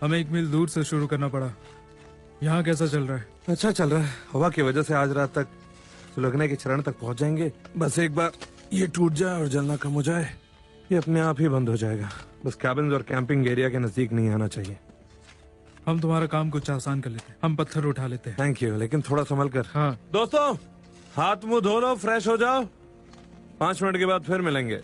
हमें 1 मील दूर से शुरू करना पड़ा। यहाँ कैसा चल रहा है? अच्छा चल रहा है। हवा की वजह से आज रात तक सुलगने के चरण तक पहुंच जाएंगे। बस एक बार ये टूट जाए और जलना कम हो जाए, ये अपने आप ही बंद हो जाएगा। बस कैबिन्स और कैंपिंग एरिया के नजदीक नहीं आना चाहिए। हम तुम्हारा काम कुछ आसान कर लेते हैं। हम पत्थर उठा लेते हैं। थैंक यू, लेकिन थोड़ा संभल कर। हाँ दोस्तों, हाथ मुंह धो लो, फ्रेश हो जाओ। 5 मिनट के बाद फिर मिलेंगे।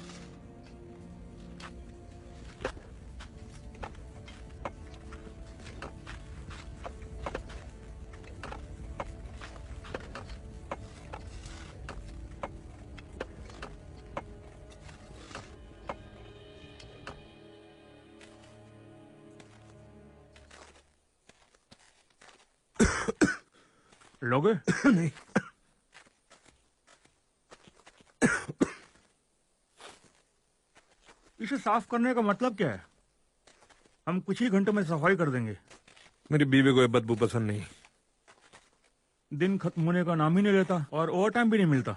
लोगे? नहीं। इसे साफ करने का मतलब क्या है? हम कुछ ही घंटों में सफाई कर देंगे। मेरी बीवी को ये बदबू पसंद नहीं। दिन खत्म होने का नाम ही नहीं लेता और ओवर टाइम भी नहीं मिलता।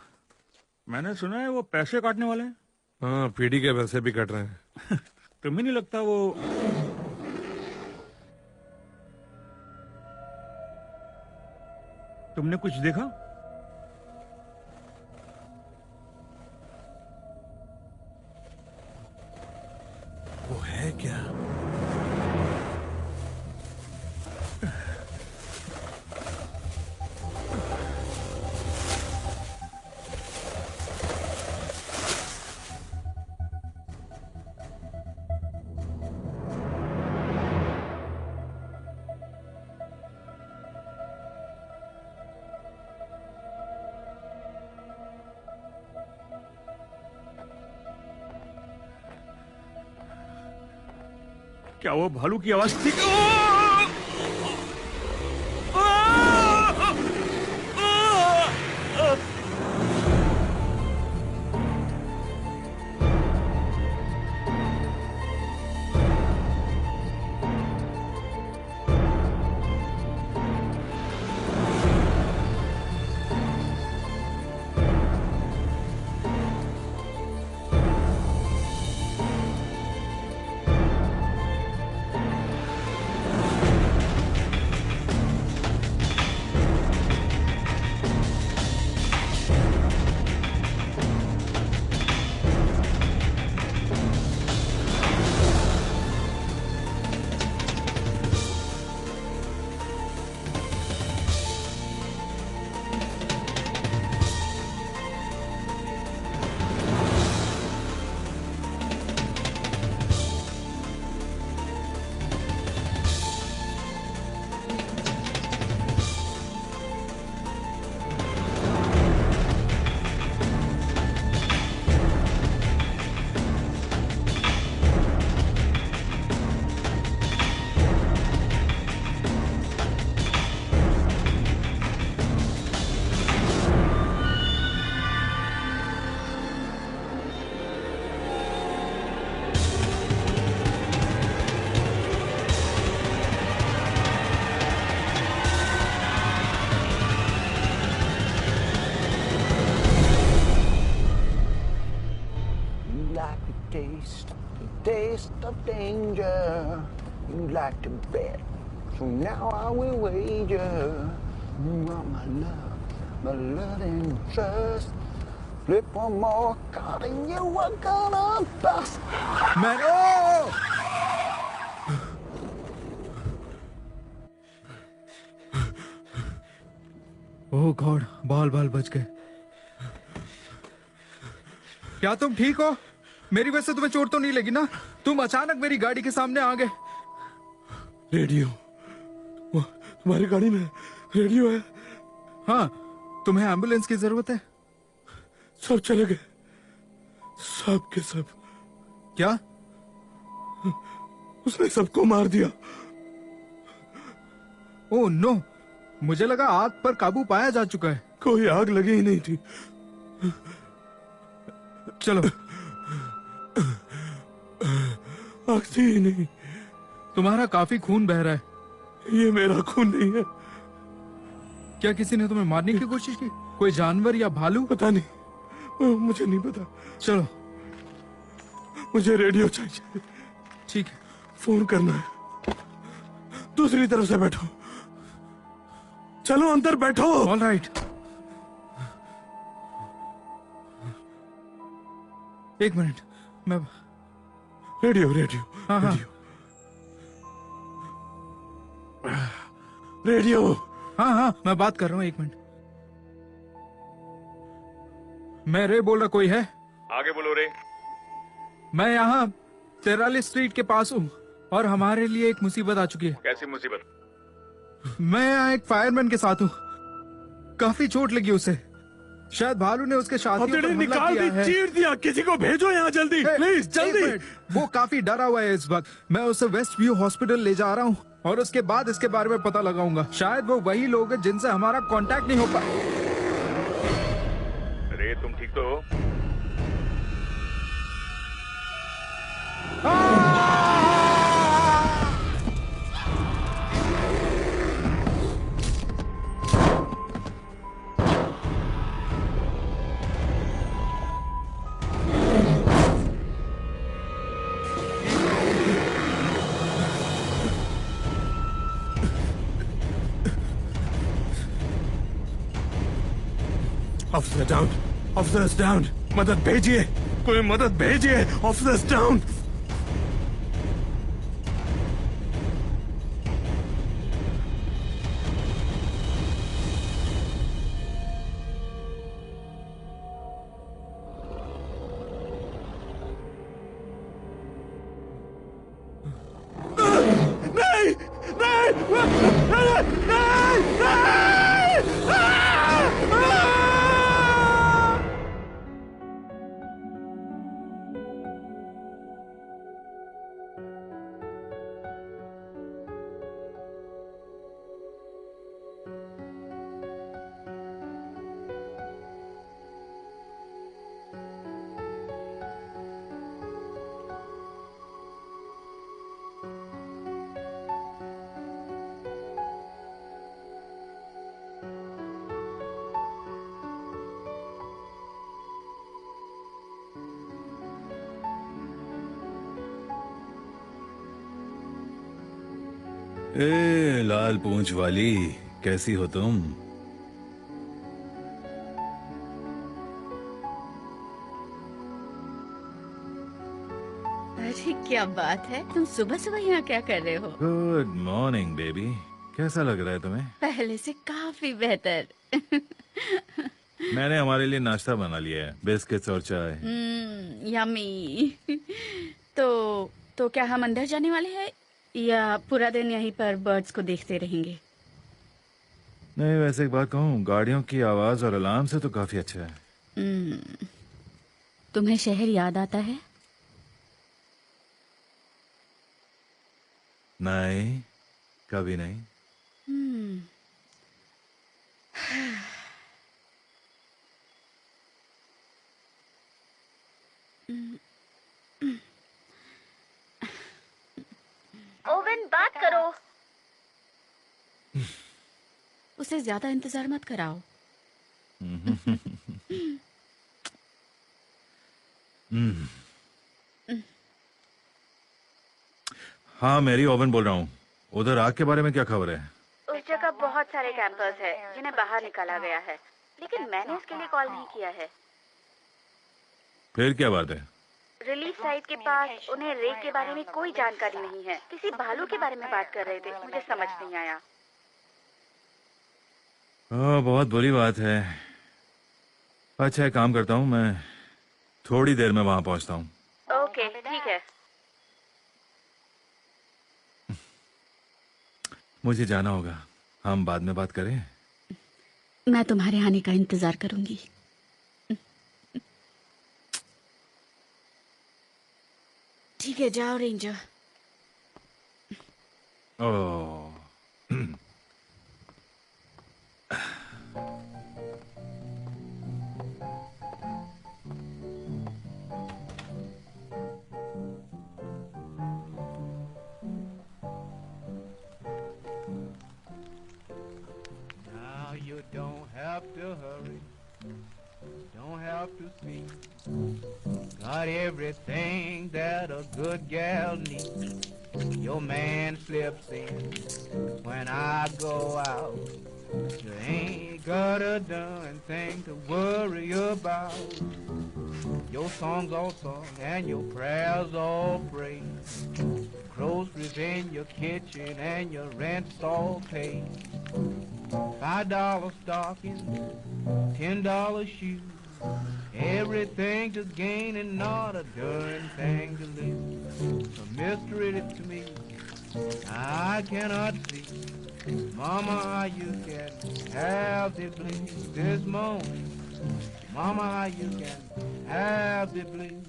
मैंने सुना है वो पैसे काटने वाले हैं। हाँ, पीढ़ी के पैसे भी कट रहे हैं। तुम्हें नहीं लगता वो तुमने कुछ देखा? वो है क्या? क्या वो भालू की आवाज थी? Taste of danger, you like to bet, so now I will wager. You want my love and trust. Flip one more card and you are gonna bust. Man, oh! Oh God, बाल बच गए। क्या तुम ठीक हो? मेरी वजह से तुम्हें चोट तो नहीं लगी ना? तुम अचानक मेरी गाड़ी के सामने आ गए। रेडियो, तुम्हारी गाड़ी में रेडियो है? हाँ, तुम्हें एम्बुलेंस की जरूरत है? सब चले गए, सब के सब। क्या? उसने सबको मार दिया। ओह नो, मुझे लगा आग पर काबू पाया जा चुका है। कोई आग लगी ही नहीं थी। चलो। आग थी ही नहीं। तुम्हारा काफी खून बह रहा है। ये मेरा खून नहीं है। क्या किसी ने तुम्हें मारने की कोशिश की? कोई जानवर या भालू? पता नहीं, मुझे नहीं पता। चलो, मुझे रेडियो चाहिए। ठीक है। फोन करना है। दूसरी तरफ से बैठो, चलो अंदर बैठो। All right. एक मिनट, मैं रेडियो रेडियो हाँ हाँ रेडियो रेडियो। हाँ हाँ मैं बात कर रहा हूँ, एक मिनट। मैं रे बोल रहा, कोई है? आगे बोलो रे। मैं यहाँ 43 स्ट्रीट के पास हूँ और हमारे लिए एक मुसीबत आ चुकी है। कैसी मुसीबत? मैं यहाँ एक फायरमैन के साथ हूँ, काफी चोट लगी उसे। शायद भालू ने उसके साथियों पर हमला निकाल किया दी, है। चीर दिया, किसी को भेजो यहाँ जल्दी, प्लीज एक जल्दी। मिनट, वो काफी डरा हुआ है इस वक्त। मैं उसे वेस्ट व्यू हॉस्पिटल ले जा रहा हूँ और उसके बाद इसके बारे में पता लगाऊंगा। शायद वो वही लोग हैं जिनसे हमारा कांटेक्ट नहीं हो पा। रे तुम ठीक तो हो? ऑफिसर डाउन, ऑफिसर्स डाउन, मदद भेजिए, कोई मदद भेजिए, ऑफिसर्स डाउन। नहीं नहीं नहीं ए लाल पूंछ वाली, कैसी हो तुम? अरे क्या बात है, तुम सुबह सुबह यहाँ क्या कर रहे हो? गुड मॉर्निंग बेबी, कैसा लग रहा है तुम्हें? पहले से काफी बेहतर। मैंने हमारे लिए नाश्ता बना लिया है, बिस्किट्स और चाय। यम्मी। तो क्या हम अंदर जाने वाले हैं या पूरा दिन यहीं पर बर्ड्स को देखते रहेंगे? नहीं, वैसे एक बात कहूँ, गाड़ियों की आवाज और अलार्म से तो काफी अच्छा है। तुम्हें शहर याद आता है? नहीं, कभी नहीं। ओवन, बात करो। उसे ज्यादा इंतजार मत कराओ। हाँ, मेरी ओवन बोल रहा हूँ। उधर आग के बारे में क्या खबर है? उस जगह बहुत सारे कैंपर्स हैं जिन्हें बाहर निकाला गया है, लेकिन मैंने इसके लिए कॉल नहीं किया है। फिर क्या बात है? रिलीफ साइट के पास उन्हें रे के बारे में कोई जानकारी नहीं है। किसी भालू के बारे में बात कर रहे थे, मुझे समझ नहीं आया। बहुत बुरी बात है। अच्छा, एक काम करता हूँ, मैं थोड़ी देर में वहां पहुंचता हूँ। ओके, ठीक है। मुझे जाना होगा, हम बाद में बात करें। मैं तुम्हारे आने का इंतजार करूंगी। ठीक है, जाओ ranger. Oh, Now you don't have to hurry. don't have to see. Got everything that a good gal needs. Your man slips in when I go out. You ain't got a darn thing to worry about. Your songs all sung and your prayers all prayed. Groceries in your kitchen and your rent's all paid. $5 stockings, $10 shoes. Everything to gain and not a darn thing to lose. A mystery to me I cannot see. Mama, how you can have the blues this morning. Mama, how you can have the blues.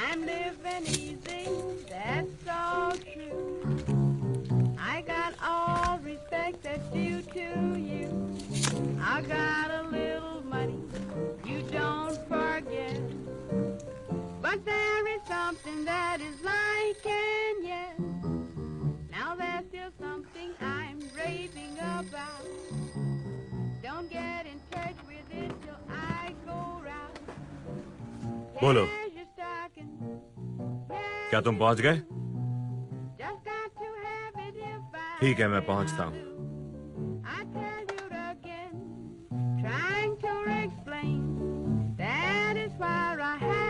I'm living easy, that's all true. I got all respect that's due to you. I got a little money, you don't forget. But there is something that is lacking, yes. Now there's still something I'm raving about. Don't get in touch with it till I go round. बोलो Here's your stocking. क्या तुम पहुंच गए? Just got to have it if I ठीक है, मैं पहुंचता हूं. I tell you again, trying to explain, that is why I have.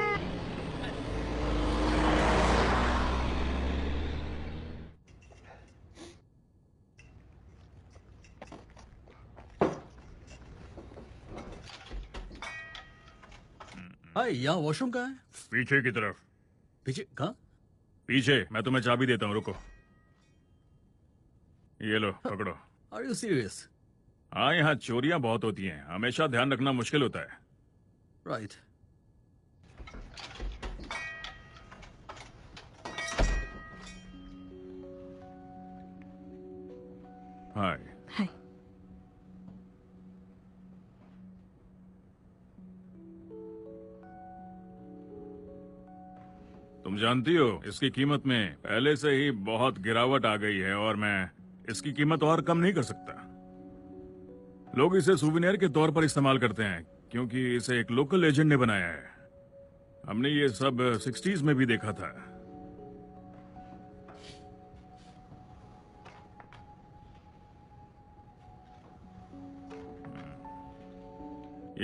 हाय, यहाँ वॉशरूम कहाँ है? पीछे की तरफ. पीछे कहाँ? पीछे. मैं तुम्हें चाबी देता हूँ, रुको. ये लो, पकड़ो. Are you serious? हाँ, यहाँ चोरियां बहुत होती हैं. हमेशा ध्यान रखना मुश्किल होता है. राइट. हाय. हाय. तुम जानती हो इसकी कीमत में पहले से ही बहुत गिरावट आ गई है और मैं इसकी कीमत और कम नहीं कर सकता. लोग इसे सुविनेर के तौर पर इस्तेमाल करते हैं क्योंकि इसे एक लोकल एजेंट ने बनाया है. हमने ये सब 60s में भी देखा था.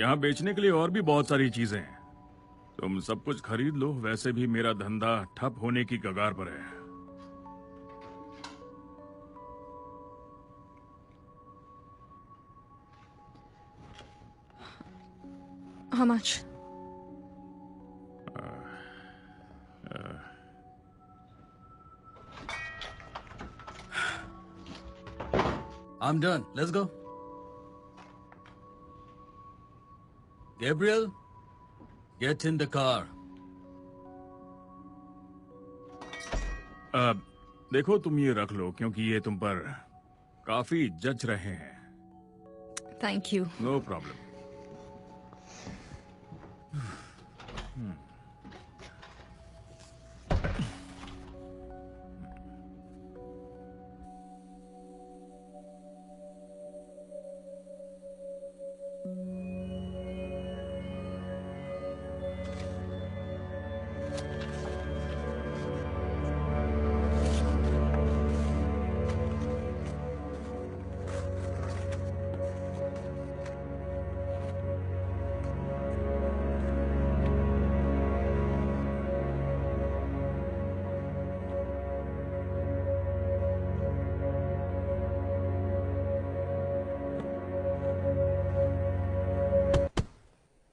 यहाँ बेचने के लिए और भी बहुत सारी चीजें हैं. तुम सब कुछ खरीद लो. वैसे भी मेरा धंधा ठप होने की कगार पर है. How much? I'm done. Let's go. Gabriel, get in the car. देखो, तुम ये रख लो क्योंकि ये तुम पर काफी जच रहे हैं. Thank you. No problem.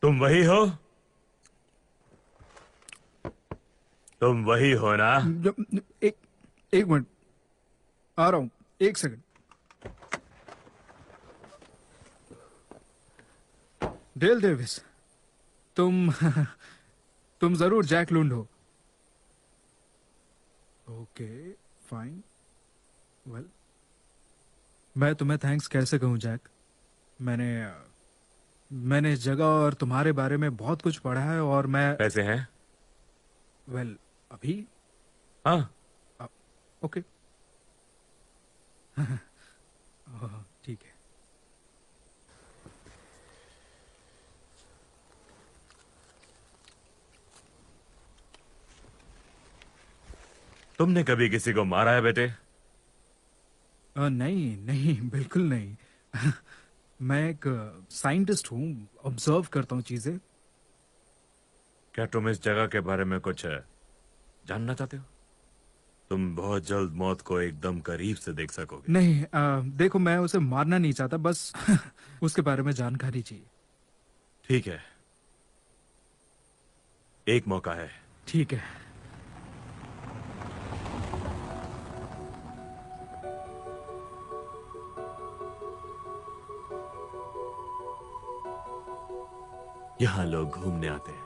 तुम वही हो? तुम वही हो ना? एक मिनट, आ रहा हूं. एक सेकंड. डेल डेविस, तुम जरूर जैक लुंड हो. Okay, fine. वेल, मैं तुम्हें थैंक्स कैसे कहूं जैक. मैंने इस जगह और तुम्हारे बारे में बहुत कुछ पढ़ा है और मैं. कैसे हैं? वेल, अभी. हाँ. ओके. ठीक है. तुमने कभी किसी को मारा है बेटे? नहीं नहीं, बिल्कुल नहीं। मैं एक साइंटिस्ट हूँ, ऑब्जर्व करता हूँ चीजें। क्या तुम इस जगह के बारे में कुछ जानना चाहते हो? तुम बहुत जल्द मौत को एकदम करीब से देख सकोगे। नहीं, देखो मैं उसे मारना नहीं चाहता, बस उसके बारे में जानकारी चाहिए। ठीक है, एक मौका है। ठीक है। यहाँ लोग घूमने आते हैं।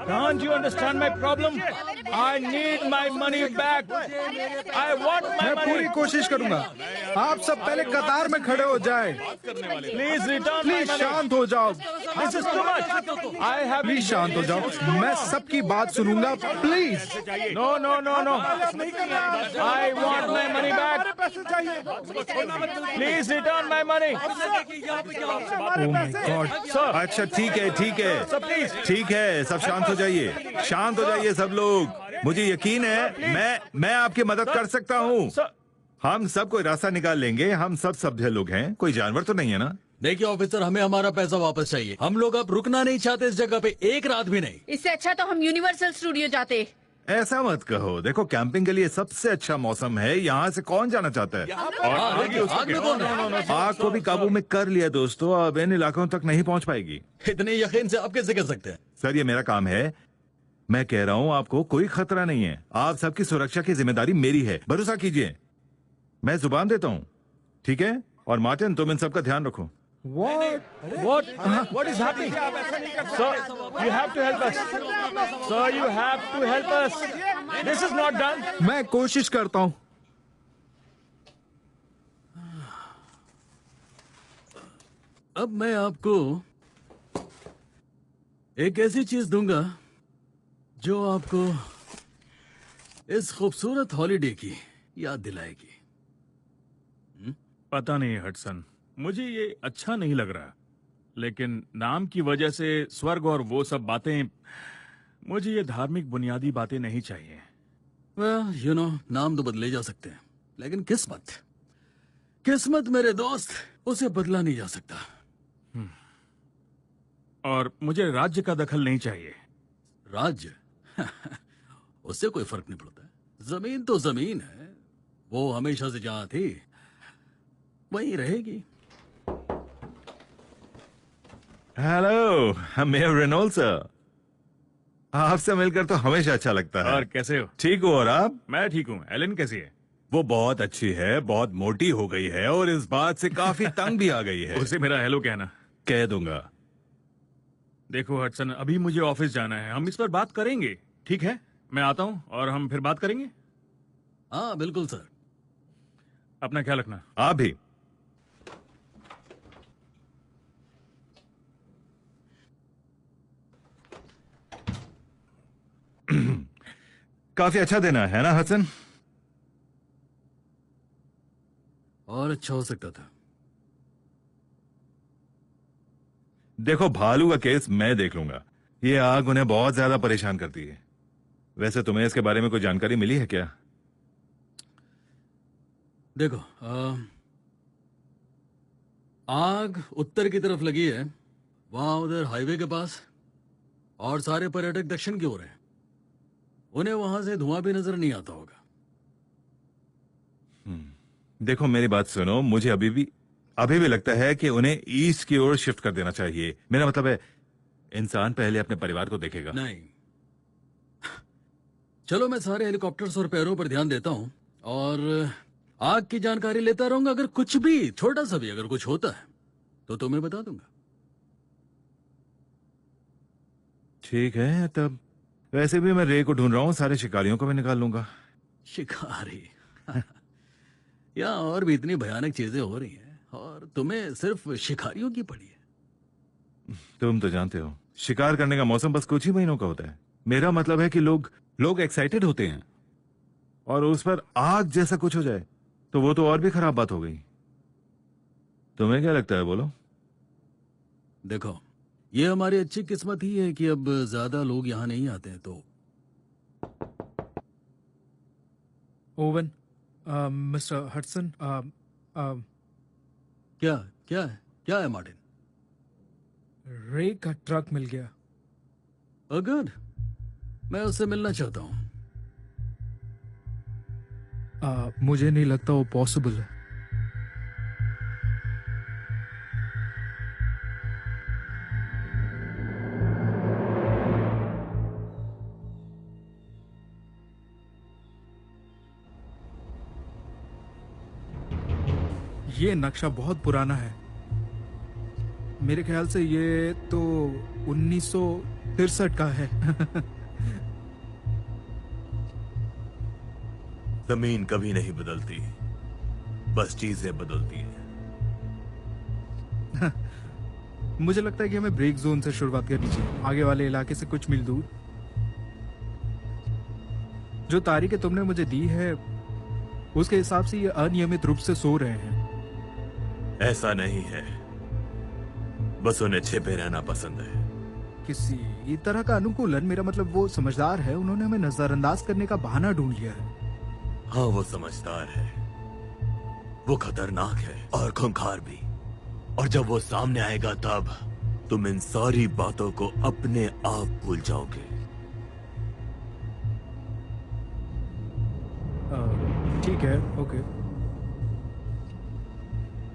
Can't you understand my problem? I need my money back. I want my मैं money. पूरी कोशिश करूंगा। आप सब पहले कतार में खड़े हो जाएं। Please return my please money. शांत हो जाओ। This is too much. I have. Please शांत हो जाओ, मैं सबकी बात सुनूंगा। Please. No, no, no, no. I want my money back. Please return my money. Oh my God। Sir. अच्छा ठीक है, ठीक है, Sir, please. ठीक है, सब शांत हो जाइए, शांत हो जाइए सब लोग। मुझे यकीन है मैं आपकी मदद कर सकता हूँ। Sir. हम सब कोई रास्ता निकाल लेंगे, हम सब सभ्य लोग हैं, कोई जानवर तो नहीं है ना? देखिए ऑफिसर, हमें हमारा पैसा वापस चाहिए। हम लोग अब रुकना नहीं चाहते इस जगह पे एक रात भी नहीं। इससे अच्छा तो हम यूनिवर्सल स्टूडियो जाते। ऐसा मत कहो, देखो कैंपिंग के लिए सबसे अच्छा मौसम है, यहाँ से कौन जाना चाहता है? आग में कौन है? आग को भी काबू में कर लिया दोस्तों, अब इन इलाकों तक नहीं पहुँच पाएगी। इतने यकीन से आप कैसे कह सकते हैं? सर ये मेरा काम है, मैं कह रहा हूँ आपको कोई खतरा नहीं है, आप सबकी सुरक्षा की जिम्मेदारी मेरी है, भरोसा कीजिए, मैं जुबान देता हूँ, ठीक है? और मार्टिन तुम इन सबका ध्यान रखो। What is happening? Sir, you have to help us. Sir, you have to help us. This is not done. मैं कोशिश करता हूँ। अब मैं आपको एक ऐसी चीज दूंगा जो आपको इस खूबसूरत हॉलिडे की याद दिलाएगी। पता नहीं हडसन, मुझे ये अच्छा नहीं लग रहा, लेकिन नाम की वजह से स्वर्ग और वो सब बातें, मुझे ये धार्मिक बुनियादी बातें नहीं चाहिए। यू नो, नाम तो बदले जा सकते हैं, लेकिन किस्मत मेरे दोस्त, उसे बदला नहीं जा सकता। और मुझे राज्य का दखल नहीं चाहिए। राज्य उससे कोई फर्क नहीं पड़ता। जमीन तो जमीन है, वो हमेशा से जहां थी वहीं रहेगी। हेलो मेयर रेनॉल्ड सर, आपसे मिलकर तो हमेशा अच्छा लगता है। और कैसे हो? ठीक हो? और आप? मैं ठीक हूँ। एलन कैसी है? वो बहुत अच्छी है, बहुत मोटी हो गई है और इस बात से काफी तंग भी आ गई है। उसे मेरा हेलो कहना। कह दूंगा। देखो हडसन, अभी मुझे ऑफिस जाना है, हम इस पर बात करेंगे, ठीक है? मैं आता हूँ और हम फिर बात करेंगे। हाँ बिल्कुल सर। अपना ख्याल रखना। आप भी। काफी अच्छा देना है ना हसन? और अच्छा हो सकता था। देखो भालू का केस मैं देख लूंगा, ये आग उन्हें बहुत ज्यादा परेशान करती है। वैसे तुम्हें इसके बारे में कोई जानकारी मिली है क्या? देखो आग उत्तर की तरफ लगी है, वहां उधर हाईवे के पास, और सारे पर्यटक दक्षिण की ओर हैं। उन्हें वहां से धुआं भी नजर नहीं आता होगा। देखो मेरी बात सुनो, मुझे अभी भी लगता है कि उन्हें ईस्ट की ओर शिफ्ट कर देना चाहिए। मेरा मतलब है इंसान पहले अपने परिवार को देखेगा। नहीं, चलो मैं सारे हेलीकॉप्टर्स और पैरों पर ध्यान देता हूं और आग की जानकारी लेता रहूंगा। अगर कुछ भी, छोटा सा भी अगर कुछ होता है तो तुम्हें बता दूंगा। ठीक है, तब वैसे भी मैं रे को ढूंढ रहा हूँ, सारे शिकारियों को भी निकाल लूंगा। शिकारी यहाँ और भी इतनी भयानक चीजें हो रही हैं और तुम्हें सिर्फ शिकारियों की पड़ी है। तुम तो जानते हो शिकार करने का मौसम बस कुछ ही महीनों का होता है। मेरा मतलब है कि लोग एक्साइटेड होते हैं और उस पर आग जैसा कुछ हो जाए तो वो तो और भी खराब बात हो गई। तुम्हें क्या लगता है, बोलो? देखो, ये हमारी अच्छी किस्मत ही है कि अब ज्यादा लोग यहाँ नहीं आते हैं। तो ओवन, मिस्टर हडसन, क्या क्या है मार्टिन? रे का ट्रक मिल गया। गुड, मैं उससे मिलना चाहता हूँ। मुझे नहीं लगता वो पॉसिबल है। ये नक्शा बहुत पुराना है। मेरे ख्याल से ये तो 1963 का है। जमीन कभी नहीं बदलती, बस चीजें बदलती हैं। मुझे लगता है कि हमें ब्रेक जोन से शुरुआत करनी चाहिए, आगे वाले इलाके से कुछ मील दूर। जो तारीखें तुमने मुझे दी है उसके हिसाब से ये अनियमित रूप से सो रहे हैं। ऐसा नहीं है, बस उन्हें छिपे रहना पसंद है। किसी तरह का अनुकूलन, मेरा मतलब वो समझदार है, उन्होंने हमें नजरअंदाज करने का बहाना ढूंढ लिया है। हाँ, वो समझदार है, वो खतरनाक है और खूंखार भी। और जब वो सामने आएगा तब तुम इन सारी बातों को अपने आप भूल जाओगे। ठीक है, ओके।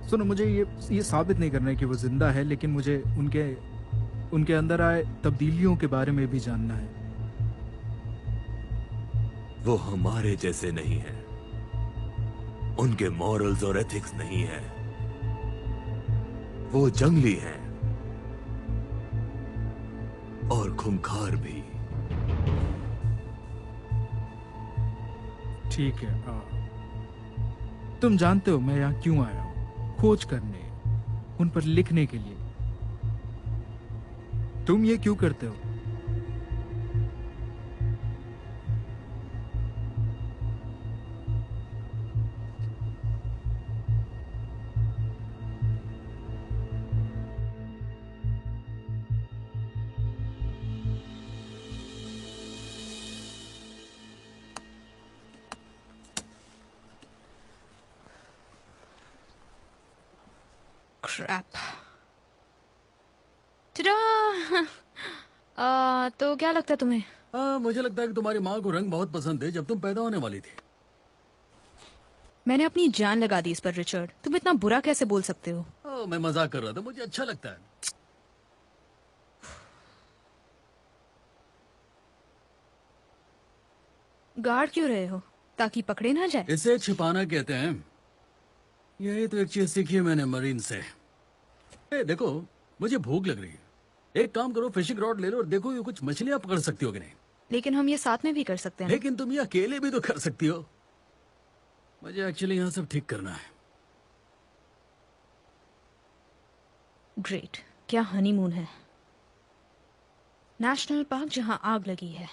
सुनो, मुझे ये साबित नहीं करना है कि वो जिंदा है, लेकिन मुझे उनके अंदर आए तब्दीलियों के बारे में भी जानना है। वो हमारे जैसे नहीं है, उनके मॉरल्स और एथिक्स नहीं है। वो जंगली हैं और खूंखार भी। ठीक है, तुम जानते हो मैं यहाँ क्यों आया हूँ? खोज करने, उन पर लिखने के लिए। तुम ये क्यों करते हो? Crap. Ta-da! तो क्या लगता है तुम्हें? मुझे लगता है कि तुम्हारी माँ को रंग बहुत पसंद है जब तुम पैदा होने वाली थी। मैंने अपनी जान लगा दी इस पर रिचर्ड। तुम इतना बुरा कैसे बोल सकते हो? मैं मजाक कर रहा था, मुझे अच्छा लगता है। गार्ड क्यों रहे हो? ताकि पकड़े ना जाए? इसे छिपाना कहते हैं। यही तो एक चीज सीखी है मैंने मरीन से। देखो, मुझे भूख लग रही है। एक काम करो, फिशिंग रॉड ले लो और देखो ये कुछ मछलियां पकड़ सकती हो कि नहीं। लेकिन हम ये साथ में भी कर सकते हैं। लेकिन तुम ये अकेले भी तो कर सकती हो। मुझे एक्चुअली यहाँ सब ठीक करना है। ग्रेट, क्या हनीमून है। नेशनल पार्क जहां आग लगी है।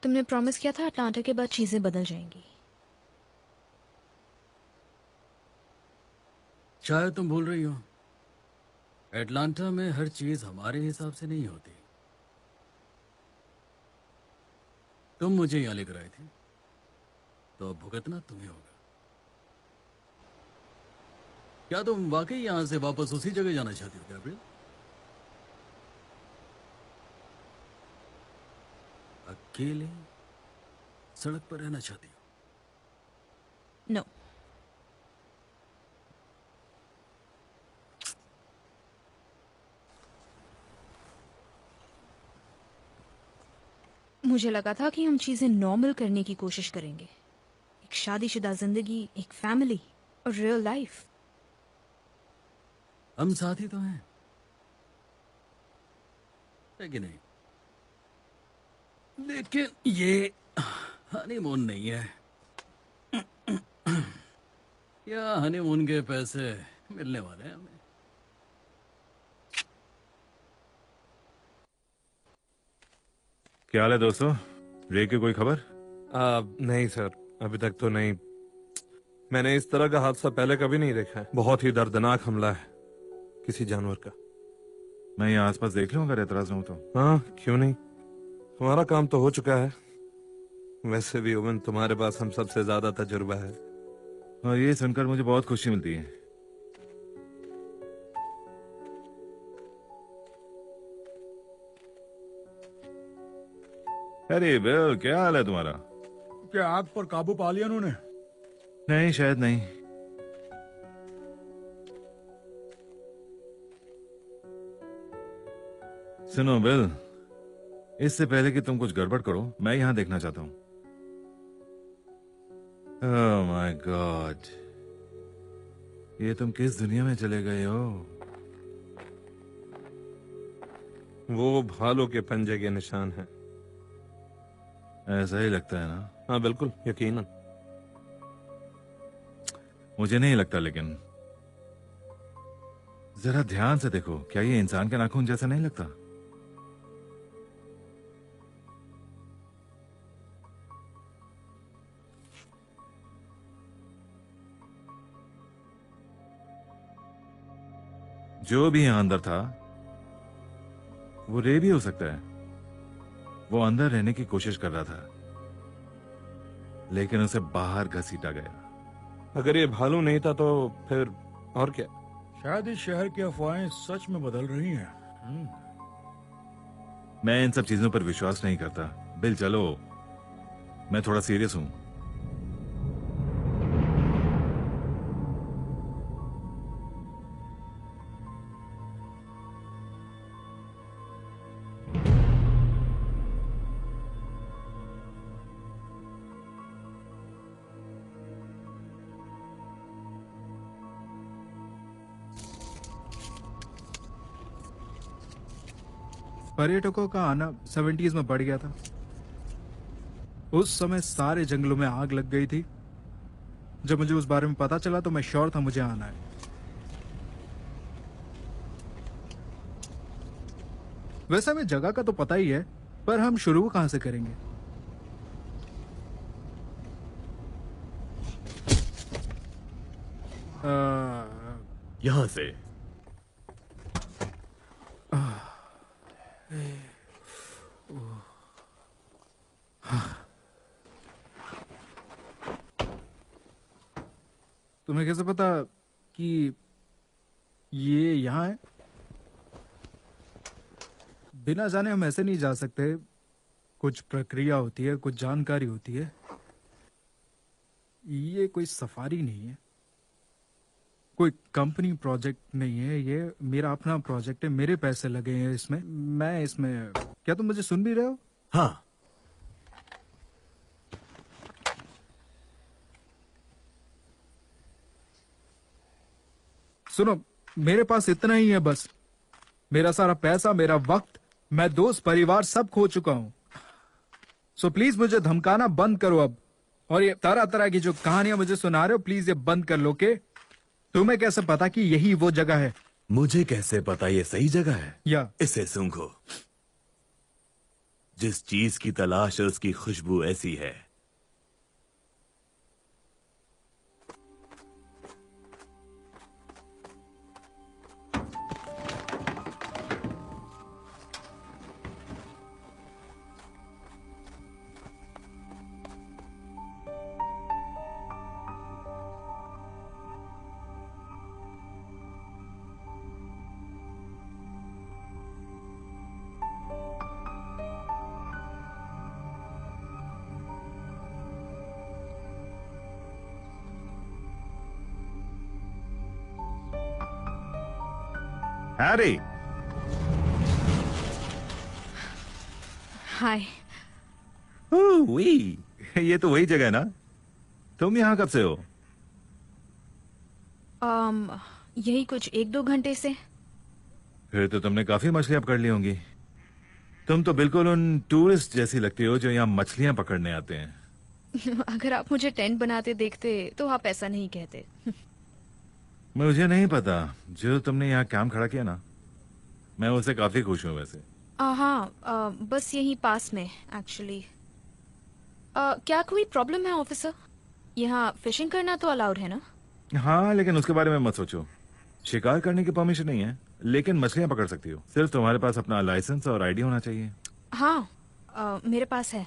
तुमने प्रॉमिस किया था अटलांटा के बाद चीजें बदल जाएंगी। शायद तुम भूल रही हो, एटलांटा में हर चीज हमारे हिसाब से नहीं होती। तुम मुझे यहाँ लेकर आई थी, तो अब भुगतना तुम्हें होगा। क्या तुम वाकई यहाँ से वापस उसी जगह जाना चाहती हो, गैब्रियल? अकेले सड़क पर रहना चाहती हो? नो। मुझे लगा था कि हम चीजें नॉर्मल करने की कोशिश करेंगे। एक शादीशुदा जिंदगी, एक फैमिली और रियल लाइफ। हम साथ ही तो हैं, है कि नहीं? लेकिन ये हनीमून नहीं है। या हनीमून के पैसे मिलने वाले हैं हमें। क्या हाल है दोस्तों? रे की कोई खबर? नहीं सर, अभी तक तो नहीं। मैंने इस तरह का हादसा पहले कभी नहीं देखा है। बहुत ही दर्दनाक हमला है किसी जानवर का। मैं यहाँ आसपास देख लूँ अगर एतराज हो तो। हाँ, क्यों नहीं। हमारा काम तो हो चुका है। वैसे भी ओवन, तुम्हारे पास हम सबसे ज्यादा तजुर्बा है। और ये सुनकर मुझे बहुत खुशी मिलती है। अरे बिल, क्या हाल है तुम्हारा? क्या आग पर काबू पा लिया उन्होंने? नहीं, शायद नहीं। सुनो बिल, इससे पहले कि तुम कुछ गड़बड़ करो, मैं यहां देखना चाहता हूं। ओह माय गॉड, ये तुम किस दुनिया में चले गए हो? वो भालू के पंजे के निशान है। ऐसा ही लगता है ना? हाँ बिल्कुल, यकीनन। मुझे नहीं लगता, लेकिन जरा ध्यान से देखो। क्या ये इंसान के नाखून जैसा नहीं लगता? जो भी यहां अंदर था वो रे भी हो सकता है। वो अंदर रहने की कोशिश कर रहा था, लेकिन उसे बाहर घसीटा गया। अगर ये भालू नहीं था तो फिर और क्या? शायद इस शहर की अफवाहें सच में बदल रही हैं। मैं इन सब चीजों पर विश्वास नहीं करता। बिल चलो, मैं थोड़ा सीरियस हूं। पर्यटकों का आना 70s में बढ़ गया था। उस समय सारे जंगलों में आग लग गई थी। जब मुझे उस बारे में पता चला तो मैं श्योर था मुझे आना है। वैसे हमें जगह का तो पता ही है, पर हम शुरू कहां से करेंगे? यहां से। तुम्हें कैसे पता कि ये यहाँ है? बिना जाने हम ऐसे नहीं जा सकते। कुछ प्रक्रिया होती है, कुछ जानकारी होती है। ये कोई सफारी नहीं है, कोई कंपनी प्रोजेक्ट नहीं है। ये मेरा अपना प्रोजेक्ट है, मेरे पैसे लगे हैं इसमें। मैं इसमें, क्या तुम मुझे सुन भी रहे हो? हाँ। सुनो, मेरे पास इतना ही है बस। मेरा सारा पैसा, मेरा वक्त, मैं दोस्त, परिवार सब खो चुका हूं। सो प्लीज मुझे धमकाना बंद करो अब। और ये तरह तरह की जो कहानियां मुझे सुना रहे हो, प्लीज ये बंद कर लो। के तुम्हें कैसे पता कि यही वो जगह है? मुझे कैसे पता ये सही जगह है? या इसे सूंघो। जिस चीज की तलाश है उसकी खुशबू ऐसी है। Harry, hi. वी, ये तो वही जगह है ना? तुम यहाँ कब से हो? यही कुछ 1-2 घंटे से। फिर तो तुमने काफी मछलियां पकड़ ली होंगी। तुम तो बिल्कुल उन टूरिस्ट जैसी लगती हो जो यहाँ मछलियां पकड़ने आते हैं। अगर आप मुझे टेंट बनाते देखते तो आप ऐसा नहीं कहते। मुझे नहीं पता, जो तुमने यहाँ कैंप खड़ा किया ना, मैं उससे काफी खुश हूँ। वैसे हाँ, बस यहीं पास में एक्चुअली। क्या कोई प्रॉब्लम है ऑफिसर? यहाँ फिशिंग करना तो अलाउड है ना? हाँ, लेकिन उसके बारे में मत सोचो। शिकार करने की परमिशन नहीं है, लेकिन मछलियां पकड़ सकती हो। सिर्फ तुम्हारे पास अपना लाइसेंस और आईडी होना चाहिए। हाँ, मेरे पास है।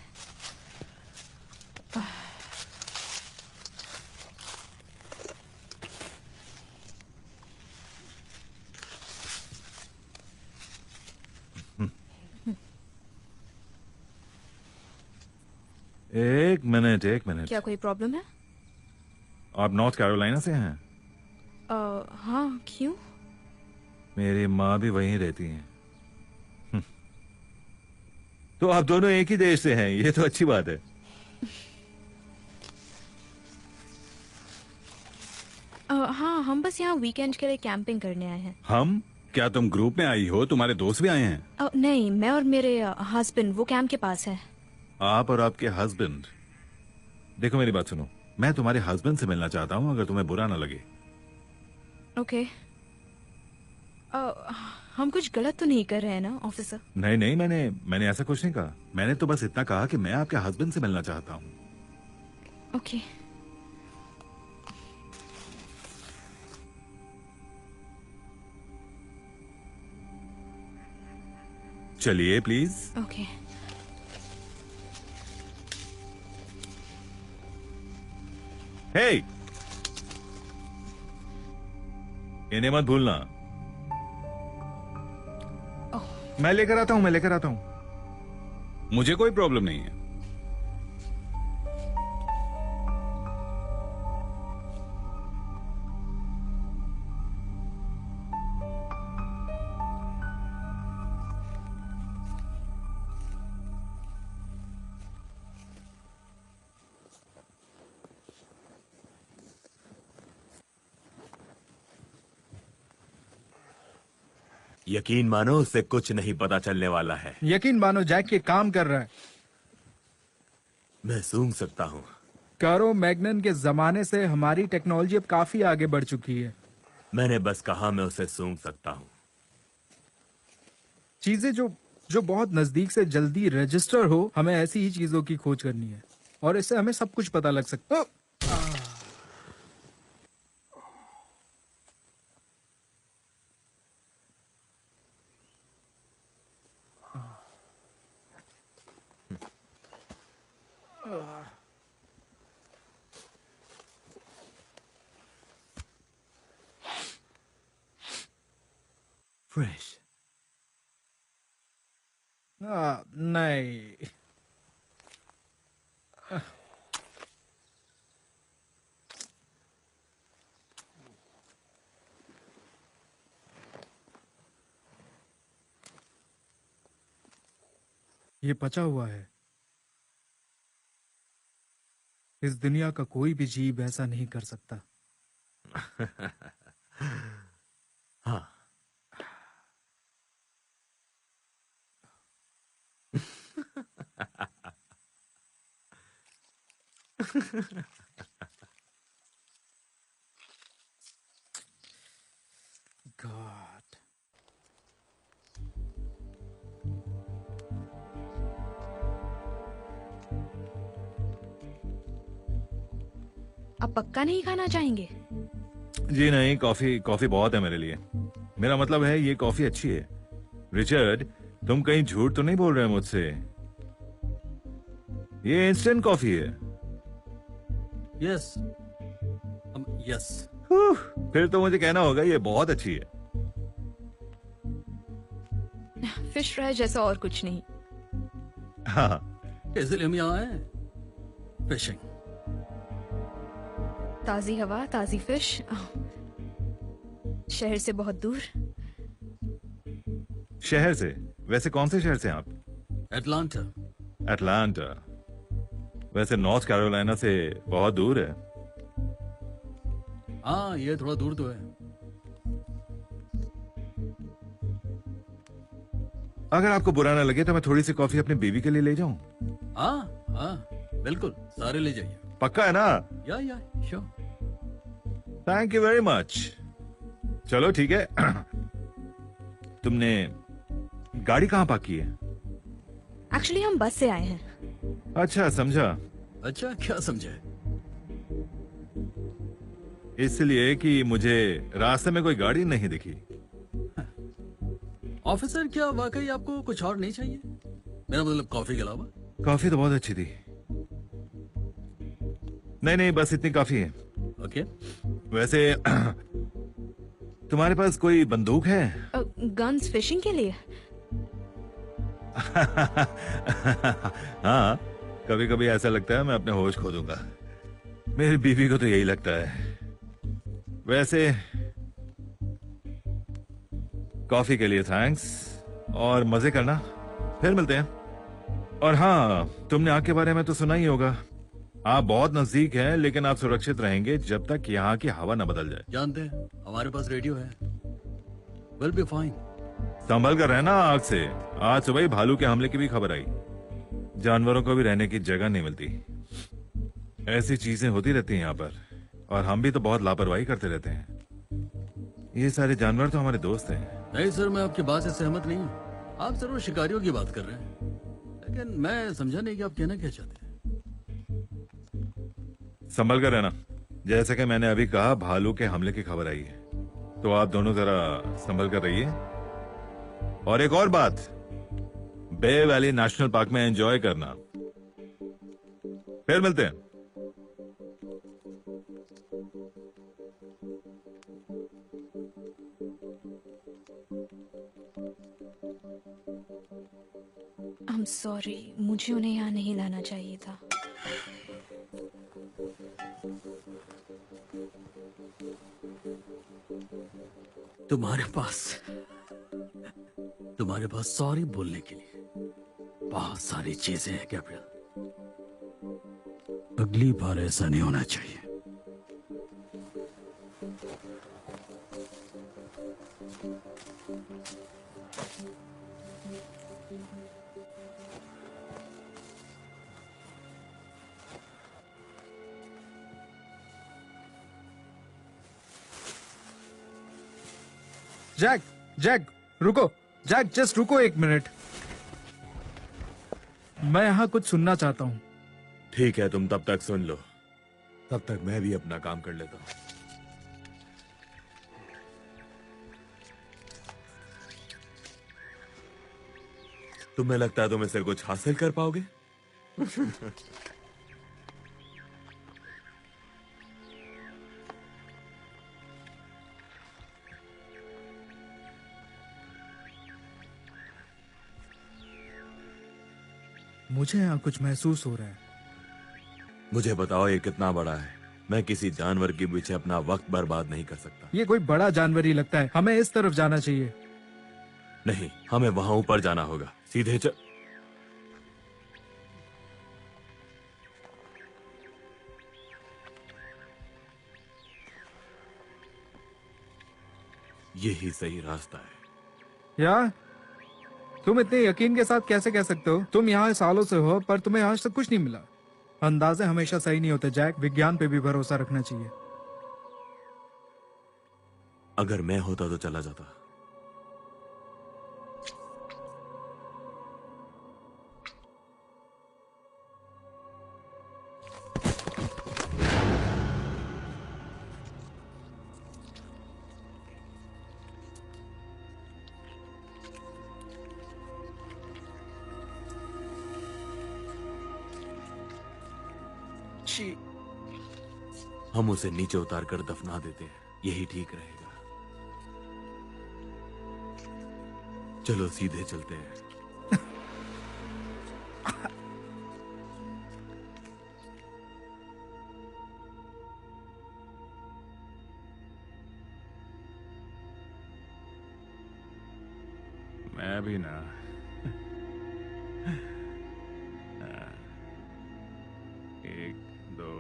एक मिनट, एक मिनट। क्या कोई प्रॉब्लम है? आप नॉर्थ कैरोलिना से हैं? हाँ, क्यों? मेरी माँ भी वहीं रहती हैं। तो आप दोनों एक ही देश से हैं, ये तो अच्छी बात है। हाँ, हम बस यहाँ वीकेंड के लिए कैंपिंग करने आए हैं। हम? क्या तुम ग्रुप में आई हो? तुम्हारे दोस्त भी आए हैं? नहीं, मैं और मेरे हस्बैंड वो कैंप के पास है। आप और आपके हस्बैंड? देखो मेरी बात सुनो, मैं तुम्हारे हस्बैंड से मिलना चाहता हूँ, अगर तुम्हें बुरा ना लगे। ओके। हम कुछ गलत तो नहीं कर रहे हैं ना ऑफिसर? नहीं नहीं, मैंने ऐसा कुछ नहीं कहा। मैंने तो बस इतना कहा कि मैं आपके हस्बैंड से मिलना चाहता हूँ। ओके। चलिए प्लीज। ओके। हे, इन्हें मत भूलना। मैं लेकर आता हूँ, मैं लेकर आता हूँ। मुझे कोई प्रॉब्लम नहीं है। यकीन मानो उससे कुछ नहीं पता चलने वाला है। यकीन मानो जैक ये काम कर रहा है। मैं सूंघ सकता हूँ। कारो मैग्नन के जमाने से हमारी टेक्नोलॉजी अब काफी आगे बढ़ चुकी है। मैंने बस कहा मैं उसे सूंघ सकता हूँ। चीजें जो बहुत नजदीक से जल्दी रजिस्टर हो, हमें ऐसी ही चीजों की खोज करनी है, और इससे हमें सब कुछ पता लग सकता है। फ्रेश। नहीं। ये पचा हुआ है। इस दुनिया का कोई भी जीव ऐसा नहीं कर सकता। हाँ। God. आप पक्का नहीं खाना चाहेंगे? जी नहीं, कॉफी बहुत है मेरे लिए। मेरा मतलब है ये कॉफी अच्छी है। रिचर्ड, तुम कहीं झूठ तो नहीं बोल रहे मुझसे? ये इंस्टेंट कॉफी है। Yes, yes. फिर तो मुझे कहना होगा ये बहुत अच्छी है। फिश फ्राई जैसा और कुछ नहीं। हाँ, इसलिए हम यहाँ आए फिशिंग। ताजी हवा, ताजी फिश, शहर से बहुत दूर। शहर से? वैसे कौन से शहर से हैं आप? एटलांटा। एटलांटा वैसे नॉर्थ कैरोलिना से बहुत दूर है। हाँ, ये थोड़ा दूर तो है। अगर आपको बुरा ना लगे तो मैं थोड़ी सी कॉफी अपनी बीवी के लिए ले जाऊं? हाँ हाँ, बिल्कुल, सारे ले जाइए। पक्का है ना? या sure. Thank you very much. चलो ठीक है। तुमने गाड़ी कहाँ पार्क की है? एक्चुअली हम बस से आए हैं। अच्छा, समझा। अच्छा, क्या समझे? इसलिए कि मुझे रास्ते में कोई गाड़ी नहीं दिखी। ऑफिसर, क्या वाकई आपको कुछ और नहीं चाहिए? मेरा मतलब कॉफी के अलावा? कॉफी तो बहुत अच्छी थी। नहीं नहीं, बस इतनी काफी है। ओके। वैसे तुम्हारे पास कोई बंदूक है? गन्स फिशिंग के लिए? हाँ, कभी कभी ऐसा लगता है मैं अपने होश खो दूंगा। मेरी बीवी को तो यही लगता है। वैसे कॉफी के लिए थैंक्स और मजे करना, फिर मिलते हैं। और हाँ, तुमने आग के बारे में तो सुना ही होगा। आप बहुत नजदीक हैं, लेकिन आप सुरक्षित रहेंगे जब तक यहाँ की हवा न बदल जाए। जानते हैं, हमारे पास रेडियो है। Will be fine. संभल कर रहना आग से। आज सुबह ही भालू के हमले की भी खबर आई। जानवरों को भी रहने की जगह नहीं मिलती। ऐसी चीजें होती रहती हैं यहाँ पर, और हम भी तो बहुत लापरवाही करते रहते हैं। ये सारे जानवर तो हमारे दोस्त हैं। नहीं सर, मैं आपकी बात से सहमत नहीं हूँ। आप जरूर शिकारियों की बात कर रहे हैं, लेकिन मैं समझा नहीं कि आप कहना क्या चाहते हैं। संभल कर रहना। जैसे कि मैंने अभी कहा, भालू के हमले की खबर आई है, तो आप दोनों जरा संभल कर रहिए। और एक और बात, बे वैली नेशनल पार्क में एंजॉय करना। फिर मिलते हैं। I'm sorry, मुझे उन्हें यहाँ नहीं लाना चाहिए था। तुम्हारे पास सॉरी बोलने के लिए बहुत सारी चीजें हैं गैब्रियल। अगली बार ऐसा नहीं होना चाहिए। जैक, जैक, रुको। जैक, जस्ट रुको एक मिनट। मैं यहाँ कुछ सुनना चाहता हूँ। ठीक है, तुम तब तक सुन लो, तब तक मैं भी अपना काम कर लेता हूँ। तुम्हें लगता है तुम इससे कुछ हासिल कर पाओगे? मुझे यहाँ कुछ महसूस हो रहा है। मुझे बताओ, ये कितना बड़ा है? मैं किसी जानवर के पीछे अपना वक्त बर्बाद नहीं कर सकता। ये कोई बड़ा जानवर ही लगता है। हमें इस तरफ जाना चाहिए। नहीं, हमें वहां ऊपर जाना होगा। सीधे चल। यही सही रास्ता है। यार, तुम इतने यकीन के साथ कैसे कह सकते हो? तुम यहाँ सालों से हो, पर तुम्हें आज तक कुछ नहीं मिला। अंदाजे हमेशा सही नहीं होते जैक। विज्ञान पे भी भरोसा रखना चाहिए। अगर मैं होता तो चला जाता। हम उसे नीचे उतार कर दफना देते हैं, यही ठीक रहेगा। चलो सीधे चलते हैं। मैं भी ना। एक, दो।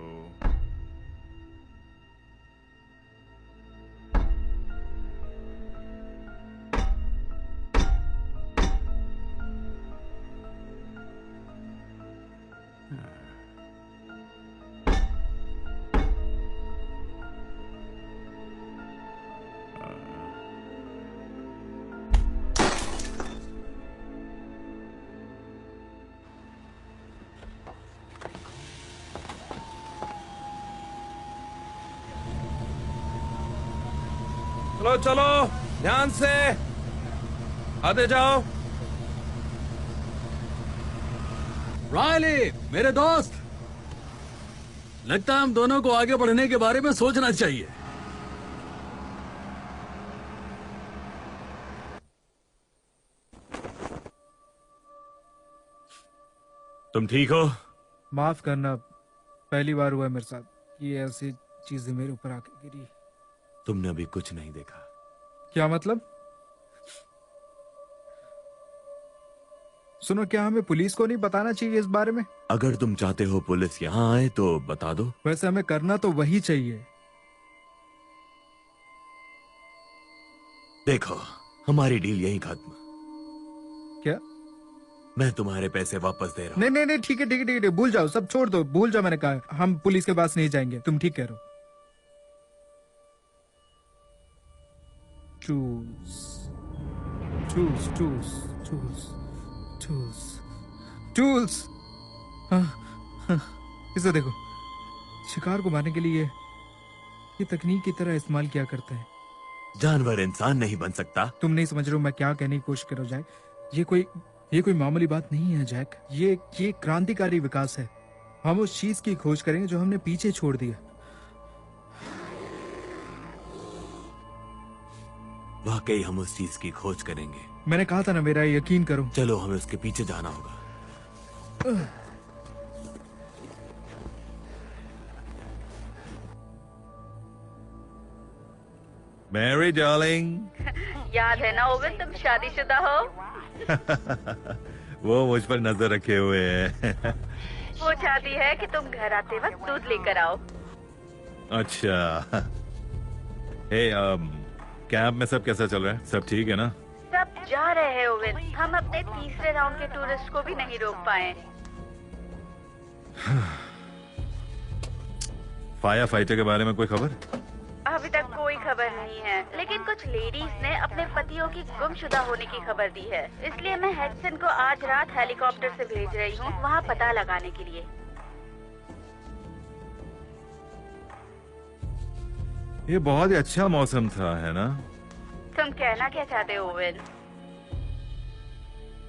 चलो चलो, ध्यान से आते जाओ। रायली, मेरे दोस्त, लगता है हम दोनों को आगे बढ़ने के बारे में सोचना चाहिए। तुम ठीक हो? माफ करना, पहली बार हुआ है मेरे साथ ये ऐसी चीजें मेरे ऊपर आके गिरी। तुमने अभी कुछ नहीं देखा। क्या मतलब? सुनो, क्या हमें पुलिस को नहीं बताना चाहिए इस बारे में? अगर तुम चाहते हो पुलिस यहाँ आए तो बता दो। वैसे हमें करना तो वही चाहिए। देखो, हमारी डील यहीं खत्म। क्या? मैं तुम्हारे पैसे वापस दे रहा हूँ। नहीं नहीं नहीं, ठीक है ठीक है ठीक है, भूल जाओ, सब छोड़ दो, भूल जाओ। मैंने कहा हम पुलिस के पास नहीं जाएंगे। तुम ठीक कह रहे हो। चूस चूस चूस चूस चूस चूस। इसे देखो, शिकार को मारने के लिए ये तकनीक की तरह इस्तेमाल किया करते हैं। जानवर इंसान नहीं बन सकता। तुम नहीं समझ रहे हो मैं क्या कहने की कोशिश कर रहा हूं जैक। ये कोई मामूली बात नहीं है जैक। ये क्रांतिकारी विकास है। हम उस चीज की खोज करेंगे जो हमने पीछे छोड़ दिया। वाकई हम उस चीज की खोज करेंगे। मैंने कहा था ना, मेरा यकीन करो। चलो, हमें उसके पीछे जाना होगा। Mary darling. याद है ना ओवन, तुम शादीशुदा हो। वो मुझ पर नजर रखे हुए है। वो चाहती है कि तुम घर आते वक्त दूध लेकर आओ। अच्छा। हे, कैंप में सब कैसा चल रहा है? सब ठीक है ना? सब जा रहे हैं ओवन। हम अपने तीसरे राउंड के टूरिस्ट को भी नहीं रोक पाए। फायर फाइटर के बारे में कोई खबर? अभी तक कोई खबर नहीं है, लेकिन कुछ लेडीज ने अपने पतियों की गुमशुदा होने की खबर दी है। इसलिए मैं हेडसन को आज रात हेलीकॉप्टर से भेज रही हूँ वहाँ पता लगाने के लिए। ये बहुत ही अच्छा मौसम था, है ना? तुम कहना क्या चाहते हो ओवन?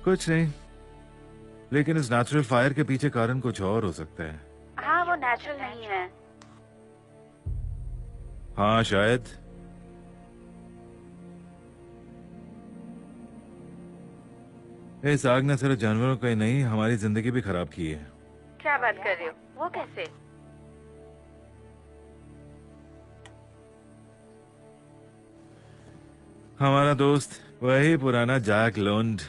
कुछ नहीं, लेकिन इस नेचुरल फायर के पीछे कारण कुछ और हो सकता है। हाँ, वो नेचुरल नहीं है। हाँ, शायद। इस आग ने सिर्फ जानवरों का ही नहीं, हमारी जिंदगी भी खराब की है। क्या बात कर रहे हो? वो कैसे? हमारा दोस्त वही पुराना जैक लोन्ड।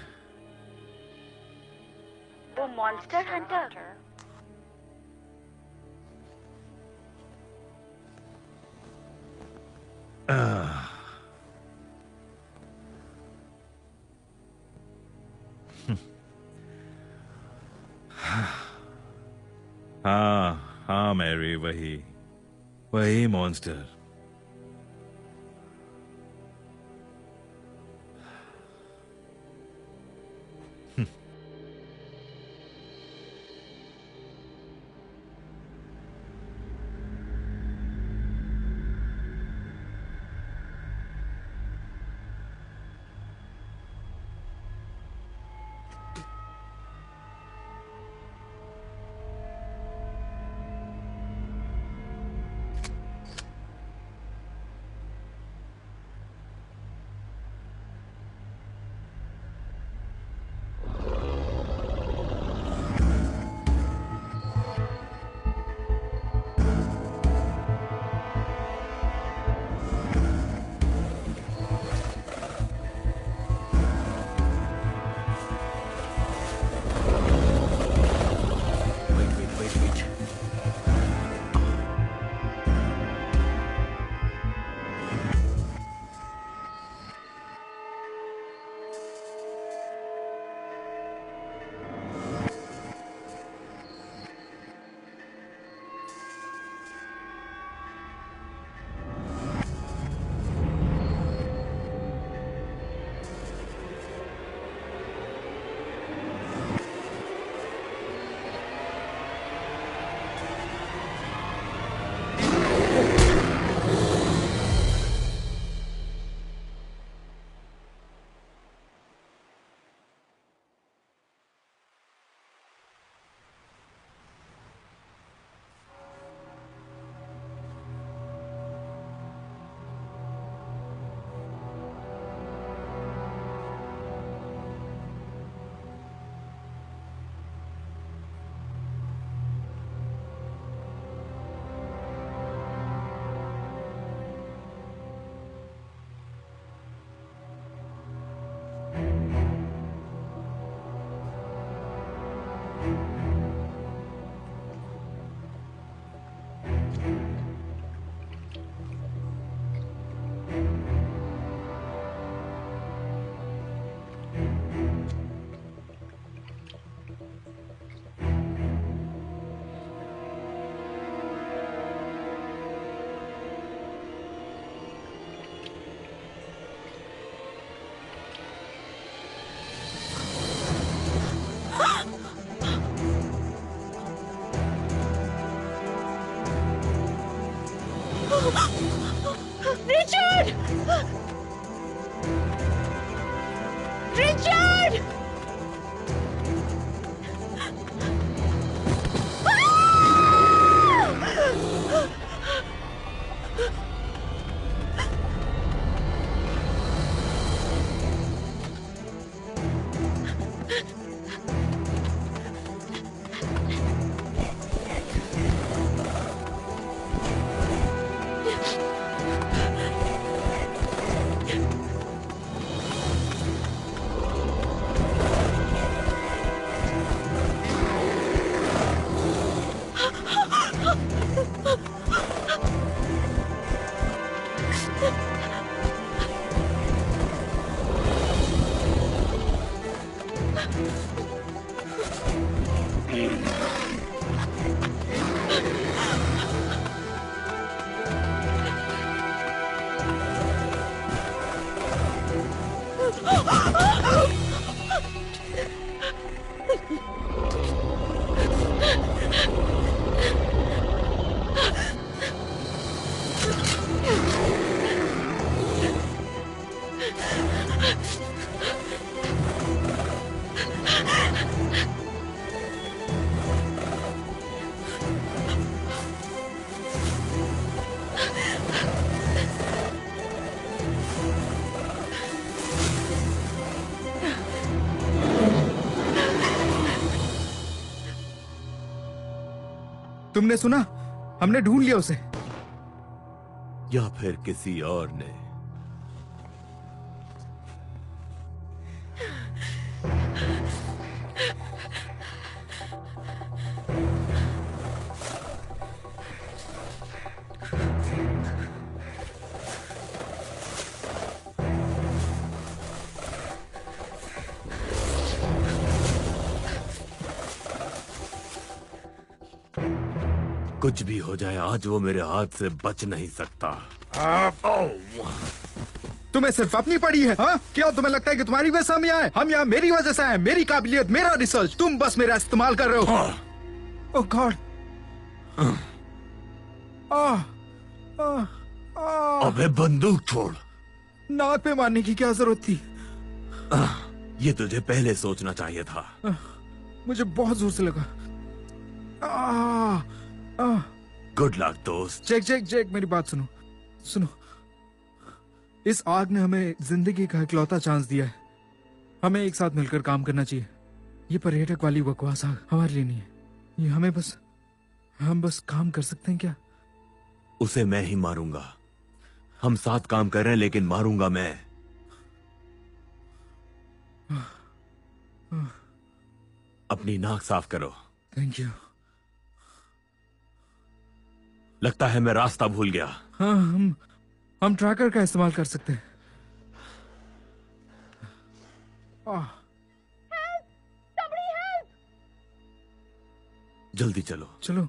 वो मॉन्स्टर हंटर। हाँ हाँ मैरी, वही मॉन्स्टर। रिचर्ड! रिचर्ड! तुमने सुना? हमने ढूंढ लिया उसे। या फिर किसी और ने। कुछ भी हो जाए, आज वो मेरे हाथ से बच नहीं सकता। तुम्हें सिर्फ अपनी पड़ी है, हाँ? क्या तुम्हें लगता है कि तुम्हारी वजह से हम यहाँ हैं? हम यहाँ मेरी वजह से आए, मेरी काबिलियत, मेरा रिसर्च। तुम बस मेरा इस्तेमाल कर रहे हो। ओह गॉड। अबे बंदूक छोड़। नाक पे मारने की क्या जरूरत थी? ये तुझे पहले सोचना चाहिए था। मुझे बहुत जोर से लगा। गुड लक दोस्त। जैक जैक जैक, मेरी बात सुनो सुनो। इस आग ने हमें जिंदगी का इकलौता चांस दिया है। हमें एक साथ मिलकर काम करना चाहिए। ये पर्यटक वाली बकवास आग हमारे लिए नहीं है। ये हम बस काम कर सकते हैं क्या? उसे मैं ही मारूंगा। हम साथ काम कर रहे हैं, लेकिन मारूंगा मैं। अपनी नाक साफ करो। Thank you. लगता है मैं रास्ता भूल गया। हाँ, हम ट्रैकर का इस्तेमाल कर सकते हैं। जल्दी चलो। चलो।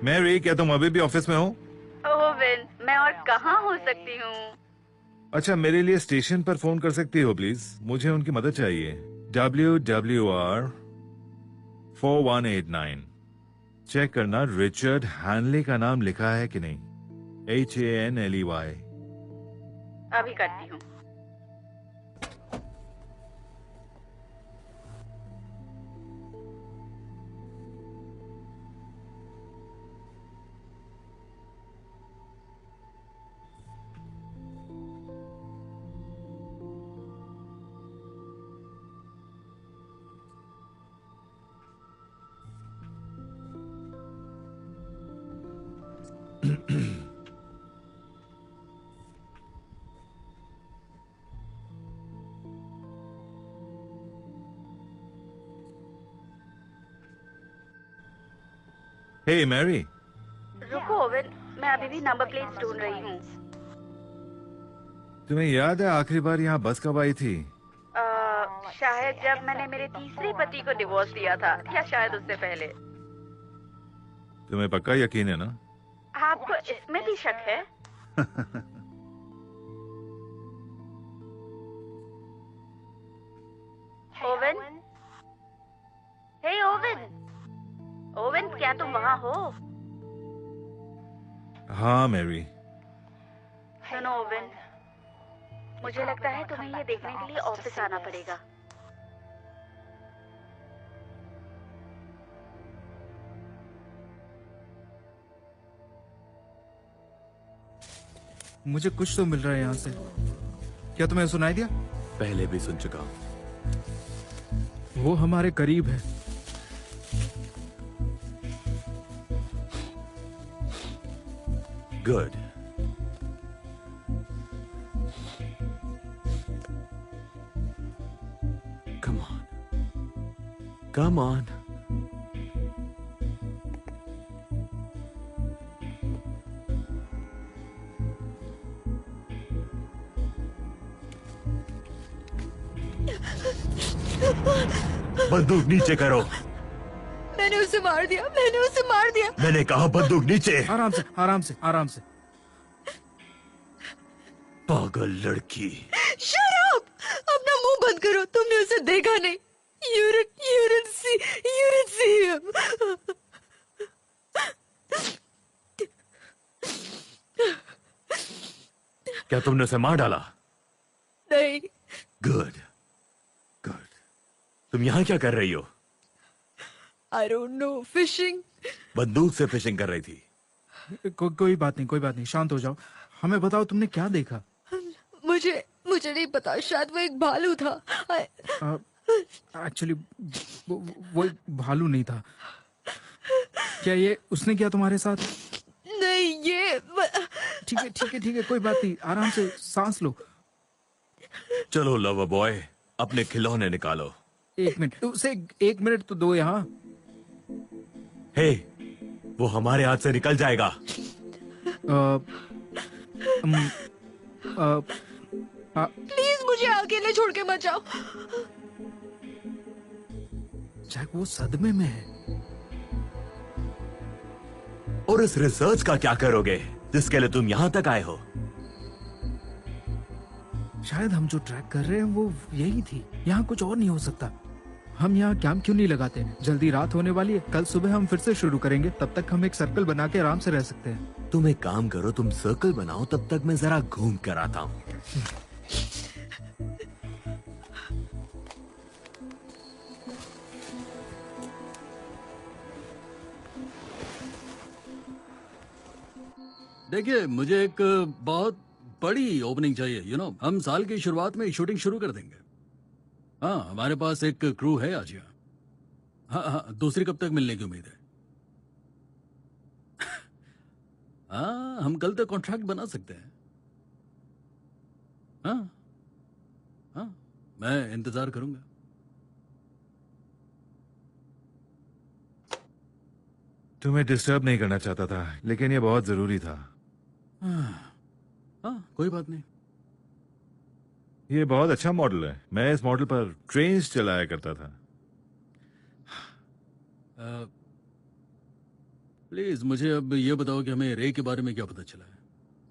मैरी, क्या तुम अभी भी ऑफिस में हो? ओह विन, मैं और कहाँ हो सकती हूँ? अच्छा, मेरे लिए स्टेशन पर फोन कर सकती हो प्लीज? मुझे उनकी मदद चाहिए। WWR 4189। चेक करना रिचर्ड हैनले का नाम लिखा है कि नहीं। HANLEY। अभी करती हूँ। हे मैरी। रुको ओवन, मैं अभी भी नंबर प्लेट ढूंढ रही हूँ। तुम्हें याद है आखिरी बार यहाँ बस कब आई थी? शायद जब मैंने मेरे तीसरे पति को डिवोर्स दिया था, या शायद उससे पहले। तुम्हें पक्का यकीन है ना? आपको इसमें भी शक है? ओवन, हे ओवन, ओवन क्या तुम वहाँ हो? हाँ मैरी। सुनो ओवन, मुझे लगता है तुम्हें ये देखने के लिए ऑफिस आना पड़ेगा। मुझे कुछ तो मिल रहा है यहाँ से। क्या तुम्हें सुनाई दिया? पहले भी सुन चुका हूँ। वो हमारे करीब है। Good. Come on, come on. बंदूक नीचे करो। मैंने उसे मार दिया, मैंने उसे मार दिया। मैंने कहा बंदूक नीचे। आराम से, आराम से, आराम से। पागल लड़की। Shut up! अपना मुंह बंद करो। तुमने उसे देखा नहीं। You didn't see him. क्या तुमने उसे मार डाला? नहीं। Good, good. तुम यहाँ क्या कर रही हो? I don't know. Fishing. बंदूक से फिशिंग कर रही थी। कोई बात नहीं, कोई बात नहीं, शांत हो जाओ। हमें बताओ तुमने क्या देखा? मुझे नहीं पता, शायद वो एक भालू था। एक्चुअली वो एक भालू नहीं था। क्या ये उसने किया तुम्हारे साथ? नहीं, ये ठीक है, ठीक है, ठीक है, कोई बात नहीं, आराम से सांस लो। चलो लवर बॉय, अपने खिलौने निकालो। एक मिनट, उसे एक मिनट तो दो यहाँ। हे, वो हमारे हाथ से निकल जाएगा। प्लीज मुझे अकेले छोड़ के मत जाओ। जैक वो सदमे में है। और इस रिसर्च का क्या करोगे जिसके लिए तुम यहाँ तक आए हो? शायद हम जो ट्रैक कर रहे हैं वो यही थी। यहाँ कुछ और नहीं हो सकता। हम यहाँ कैंप क्यों नहीं लगाते? जल्दी रात होने वाली है, कल सुबह हम फिर से शुरू करेंगे। तब तक हम एक सर्कल बना के आराम से रह सकते हैं। तुम एक काम करो, तुम सर्कल बनाओ, तब तक मैं जरा घूम कर आता हूँ। देखिए, मुझे एक बहुत बड़ी ओपनिंग चाहिए। हम साल की शुरुआत में शूटिंग शुरू कर देंगे। हाँ, हमारे पास एक क्रू है आज यहाँ। हाँ, दूसरी कब तक मिलने की उम्मीद है? हाँ, हम कल तक कॉन्ट्रैक्ट बना सकते हैं। हाँ, मैं इंतजार करूंगा। तुम्हें डिस्टर्ब नहीं करना चाहता था, लेकिन ये बहुत जरूरी था। हाँ, कोई बात नहीं। ये बहुत अच्छा मॉडल है। मैं इस मॉडल पर ट्रेन चलाया करता था। प्लीज मुझे अब ये बताओ कि हमें रे के बारे में क्या पता चला है?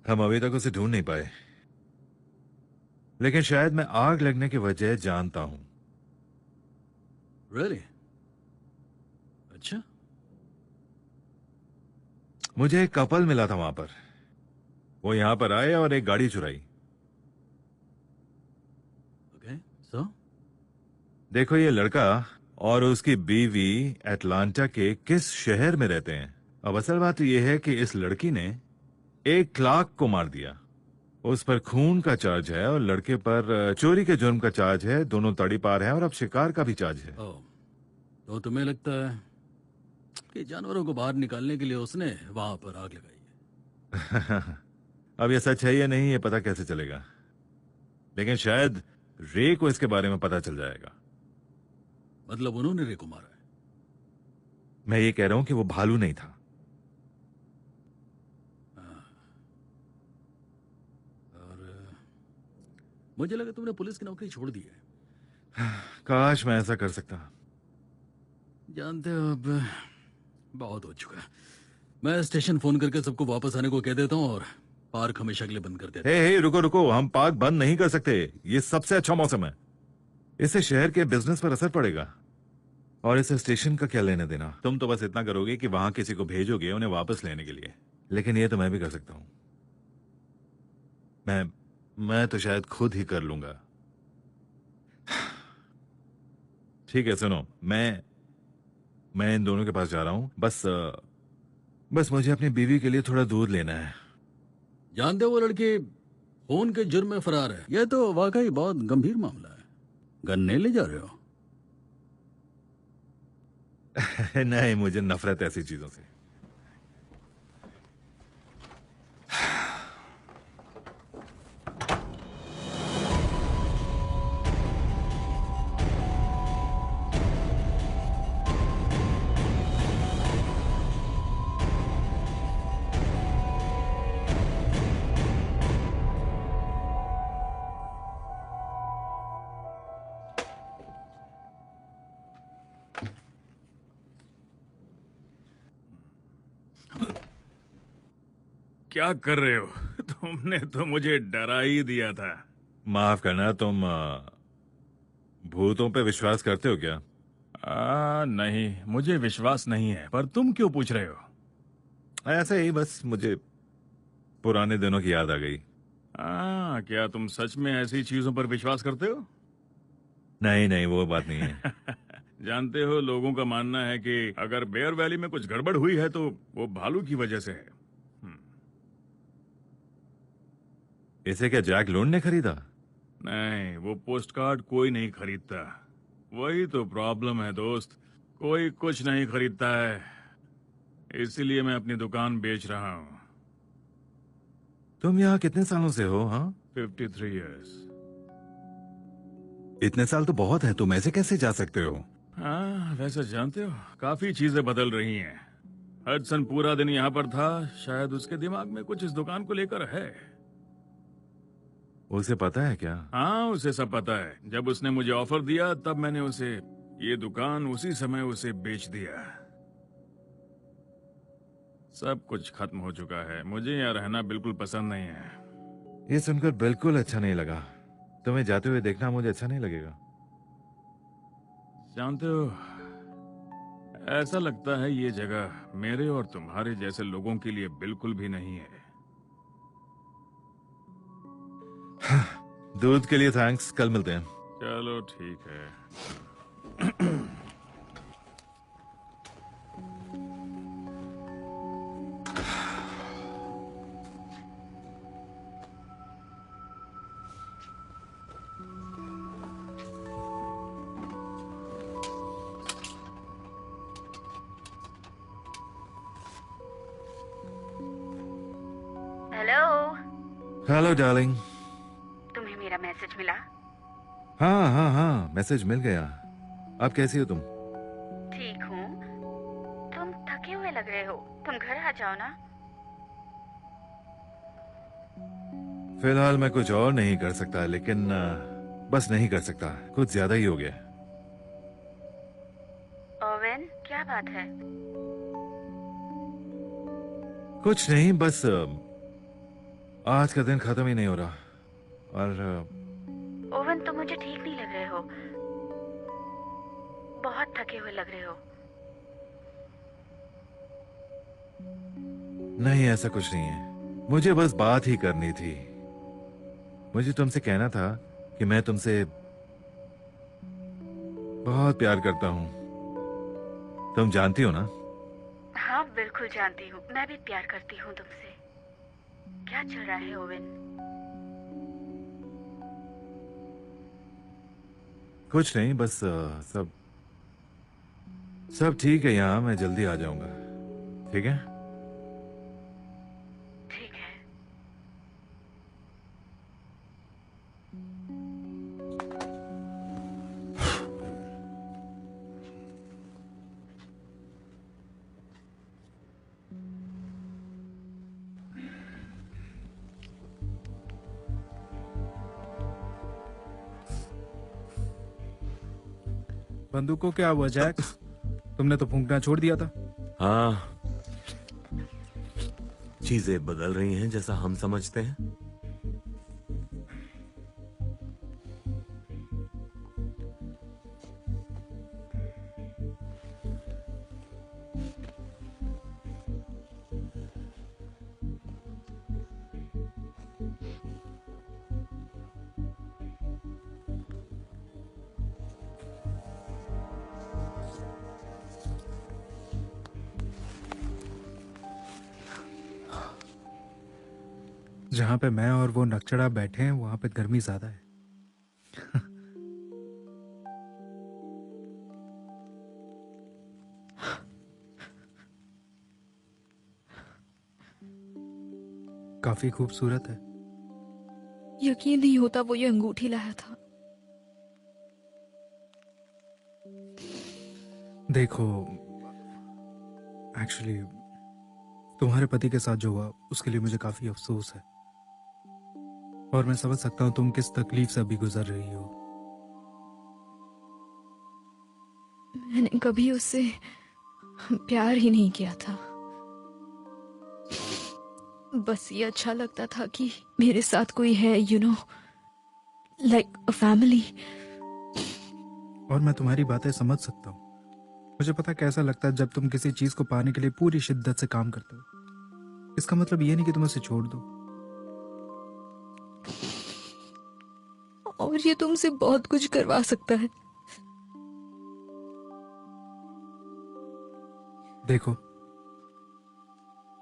हम अभी तक उसे ढूंढ नहीं पाए, लेकिन शायद मैं आग लगने की वजह जानता हूं। Really? अच्छा। मुझे एक कपल मिला था वहां पर। वो यहां पर आए और एक गाड़ी चुराई। Okay, so? देखो, ये लड़का और उसकी बीवी एटलांटा के किस शहर में रहते हैं। अब असल बात यह है कि इस लड़की ने एक क्लार्क को मार दिया। उस पर खून का चार्ज है और लड़के पर चोरी के जुर्म का चार्ज है। दोनों तड़ी पार हैं और अब शिकार का भी चार्ज है। तो तुम्हें लगता है कि जानवरों को बाहर निकालने के लिए उसने वहां पर आग लगाई है? अब ये सच है या नहीं, ये पता कैसे चलेगा? लेकिन शायद रे को इसके बारे में पता चल जाएगा। मतलब उन्होंने रे को मारा है? मैं ये कह रहा हूं कि वो भालू नहीं था। और मुझे लगा तुमने पुलिस की नौकरी छोड़ दी है। काश मैं ऐसा कर सकता। जानते हो अब बहुत हो चुका। मैं स्टेशन फोन करके सबको वापस आने को कह देता हूँ और पार्क हमेशा के लिए बंद कर देता हूँ। हे रुको रुको, हम पार्क बंद नहीं कर सकते। ये सबसे अच्छा मौसम है। इससे शहर के बिजनेस पर असर पड़ेगा। और इस स्टेशन का क्या लेने देना। तुम तो बस इतना करोगे कि वहां किसी को भेजोगे उन्हें वापस लेने के लिए, लेकिन ये तो मैं भी कर सकता हूं। मैं तो शायद खुद ही कर लूंगा। ठीक है, सुनो, मैं इन दोनों के पास जा रहा हूं। बस मुझे अपनी बीवी के लिए थोड़ा दूध लेना है। जानते हो वो लड़की फोन के जुर्म में फरार है। यह तो वाकई बहुत गंभीर मामला है। गन्ने ले जा रहे हो? नहीं, मुझे नफरत है ऐसी चीजों से। क्या कर रहे हो? तुमने तो मुझे डरा ही दिया था। माफ करना, तुम भूतों पे विश्वास करते हो क्या? नहीं, मुझे विश्वास नहीं है। पर तुम क्यों पूछ रहे हो? ऐसे ही, बस मुझे पुराने दिनों की याद आ गई। क्या तुम सच में ऐसी चीजों पर विश्वास करते हो? नहीं, वो बात नहीं है। जानते हो, लोगों का मानना है कि अगर बेयर वैली में कुछ गड़बड़ हुई है तो वो भालू की वजह से है। इसे क्या जैक लोन ने खरीदा? नहीं, वो पोस्ट कार्ड कोई नहीं खरीदता। वही तो प्रॉब्लम है दोस्त, कोई कुछ नहीं खरीदता है। इसीलिए मैं अपनी दुकान बेच रहा हूँ। तुम यहाँ कितने सालों से हो? हाँ, 53 इयर्स। इतने साल तो बहुत है, तुम ऐसे कैसे जा सकते हो? हाँ, वैसे जानते हो, काफी चीजें बदल रही हैं। हडसन पूरा दिन यहाँ पर था। शायद उसके दिमाग में कुछ इस दुकान को लेकर है। उसे पता है क्या? हाँ, उसे सब पता है। जब उसने मुझे ऑफर दिया तब मैंने उसे ये दुकान उसी समय उसे बेच दिया। सब कुछ खत्म हो चुका है। मुझे यहाँ रहना बिल्कुल पसंद नहीं है। ये सुनकर बिल्कुल अच्छा नहीं लगा। तुम्हें जाते हुए देखना मुझे अच्छा नहीं लगेगा। जानते हो, ऐसा लगता है ये जगह मेरे और तुम्हारे जैसे लोगों के लिए बिल्कुल भी नहीं है। दूध के लिए थैंक्स, कल मिलते हैं। चलो ठीक है। Hello darling. तुम्हें मेरा मैसेज मिला? हाँ, मैसेज मिल गया। अब कैसी हो तुम? ठीक हूँ। तुम थके हुए लग रहे हो। तुम घर आ जाओ ना। फिलहाल मैं कुछ और नहीं कर सकता, लेकिन बस नहीं कर सकता। कुछ ज्यादा ही हो गया। ओवेन, क्या बात है? कुछ नहीं, बस आज का दिन खत्म ही नहीं हो रहा। और ओवन, तुम मुझे ठीक नहीं लग रहे हो। बहुत थके हुए लग रहे हो। नहीं, ऐसा कुछ नहीं है। मुझे बस बात ही करनी थी। मुझे तुमसे कहना था कि मैं तुमसे बहुत प्यार करता हूँ। तुम जानती हो ना? हाँ, बिल्कुल जानती हूँ। मैं भी प्यार करती हूँ तुमसे। क्या चल रहा है ओवेन? कुछ नहीं, बस सब ठीक है यहाँ। मैं जल्दी आ जाऊंगा, ठीक है? ठीक है। बंदूक को क्या हुआ जैक? तुमने तो फूंकना छोड़ दिया था। हाँ, चीजें बदल रही हैं जैसा हम समझते हैं। जहां पे मैं और वो नकचड़ा बैठे हैं वहां पे गर्मी ज्यादा है। काफी खूबसूरत है। यकीन नहीं होता वो ये अंगूठी लाया था। देखो, एक्चुअली तुम्हारे पति के साथ जो हुआ उसके लिए मुझे काफी अफसोस है, और मैं समझ सकता हूं तुम किस तकलीफ से अभी गुजर रही हो। मैंने कभी उससे प्यार ही नहीं किया था। बस ये अच्छा लगता था कि मेरे साथ कोई है, you know, like a family. और मैं तुम्हारी बातें समझ सकता हूँ। मुझे पता कैसा लगता है जब तुम किसी चीज को पाने के लिए पूरी शिद्दत से काम करते हो। इसका मतलब ये नहीं कि तुम उसे छोड़ दो। और ये तुमसे बहुत कुछ करवा सकता है। देखो,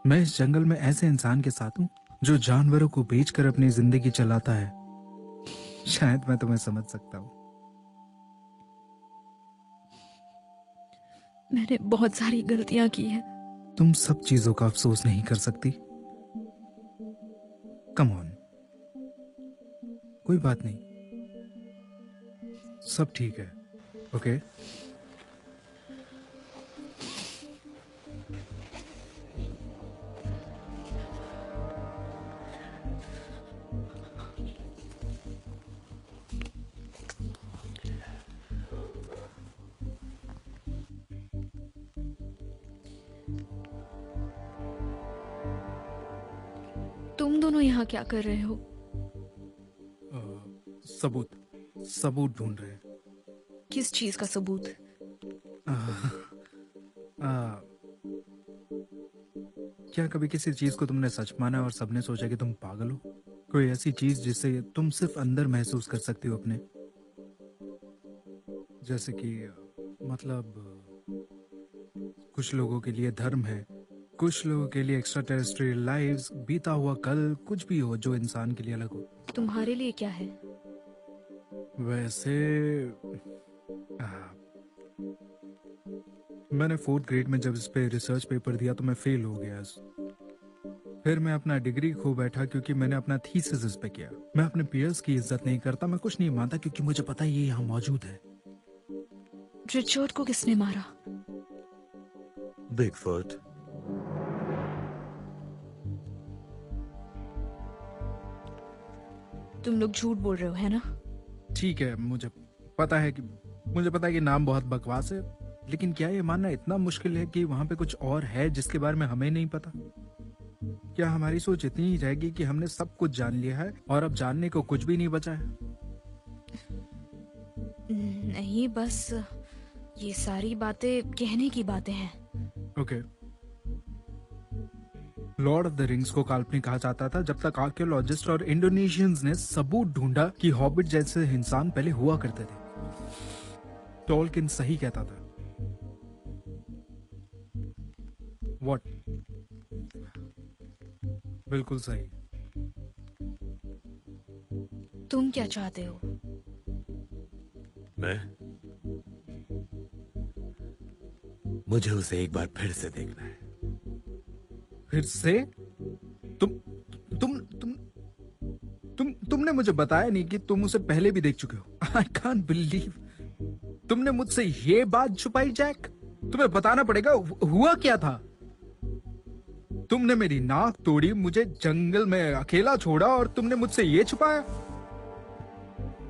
मैं इस जंगल में ऐसे इंसान के साथ हूं जो जानवरों को बेचकर अपनी जिंदगी चलाता है। शायद मैं तुम्हें समझ सकता हूं। मैंने बहुत सारी गलतियां की हैं। तुम सब चीजों का अफसोस नहीं कर सकती। कम ऑन, कोई बात नहीं, सब ठीक है। ओके? तुम दोनों यहाँ क्या कर रहे हो? सबूत ढूंढ रहे हैं। किस चीज का सबूत? क्या कभी किसी चीज को तुमने सच माना और सबने सोचा कि तुम पागल हो? कोई ऐसी चीज जिसे तुम सिर्फ अंदर महसूस कर सकते हो अपने, जैसे कि मतलब कुछ लोगों के लिए धर्म है, कुछ लोगों के लिए एक्स्ट्रा टेरेस्ट्रियल लाइव्स, बीता हुआ कल, कुछ भी हो जो इंसान के लिए अलग हो। तुम्हारे लिए क्या है? वैसे मैंने 4th ग्रेड में जब इस पे रिसर्च पेपर दिया तो मैं फेल हो गया। फिर मैं अपना डिग्री खो बैठा क्योंकि मैंने अपना थीसिस इस पे किया। मैं अपने पीयर्स की इज्जत नहीं करता, मैं कुछ नहीं मानता क्योंकि मुझे पता है ये यहाँ मौजूद है। रिचर्ड को किसने मारा? बिगफुट। तुम लोग झूठ बोल रहे हो, है ना? ठीक है, मुझे पता है कि नाम बहुत बकवास है, लेकिन क्या ये मानना इतना मुश्किल है कि वहां पे कुछ और है जिसके बारे में हमें नहीं पता? क्या हमारी सोच इतनी ही रहेगी कि हमने सब कुछ जान लिया है और अब जानने को कुछ भी नहीं बचा है? नहीं, बस ये सारी बातें कहने की बातें हैं। Okay. Lord of the rings को काल्पनिक कहा जाता था जब तक आर्कियोलॉजिस्ट और इंडोनेशियंस ने सबूत ढूंढा कि हॉबिट जैसे इंसान पहले हुआ करते थे। टोल्किन सही कहता था। व्हाट? बिल्कुल सही। तुम क्या चाहते हो? मुझे उसे एक बार फिर से देखना है। फिर से? तुमने मुझे बताया नहीं कि तुम उसे पहले भी देख चुके हो। आई कांट बिलीव तुमने मुझसे ये बात छुपाई जैक। तुम्हें बताना पड़ेगा हुआ क्या था। तुमने मेरी नाक तोड़ी, मुझे जंगल में अकेला छोड़ा और तुमने मुझसे ये छुपाया।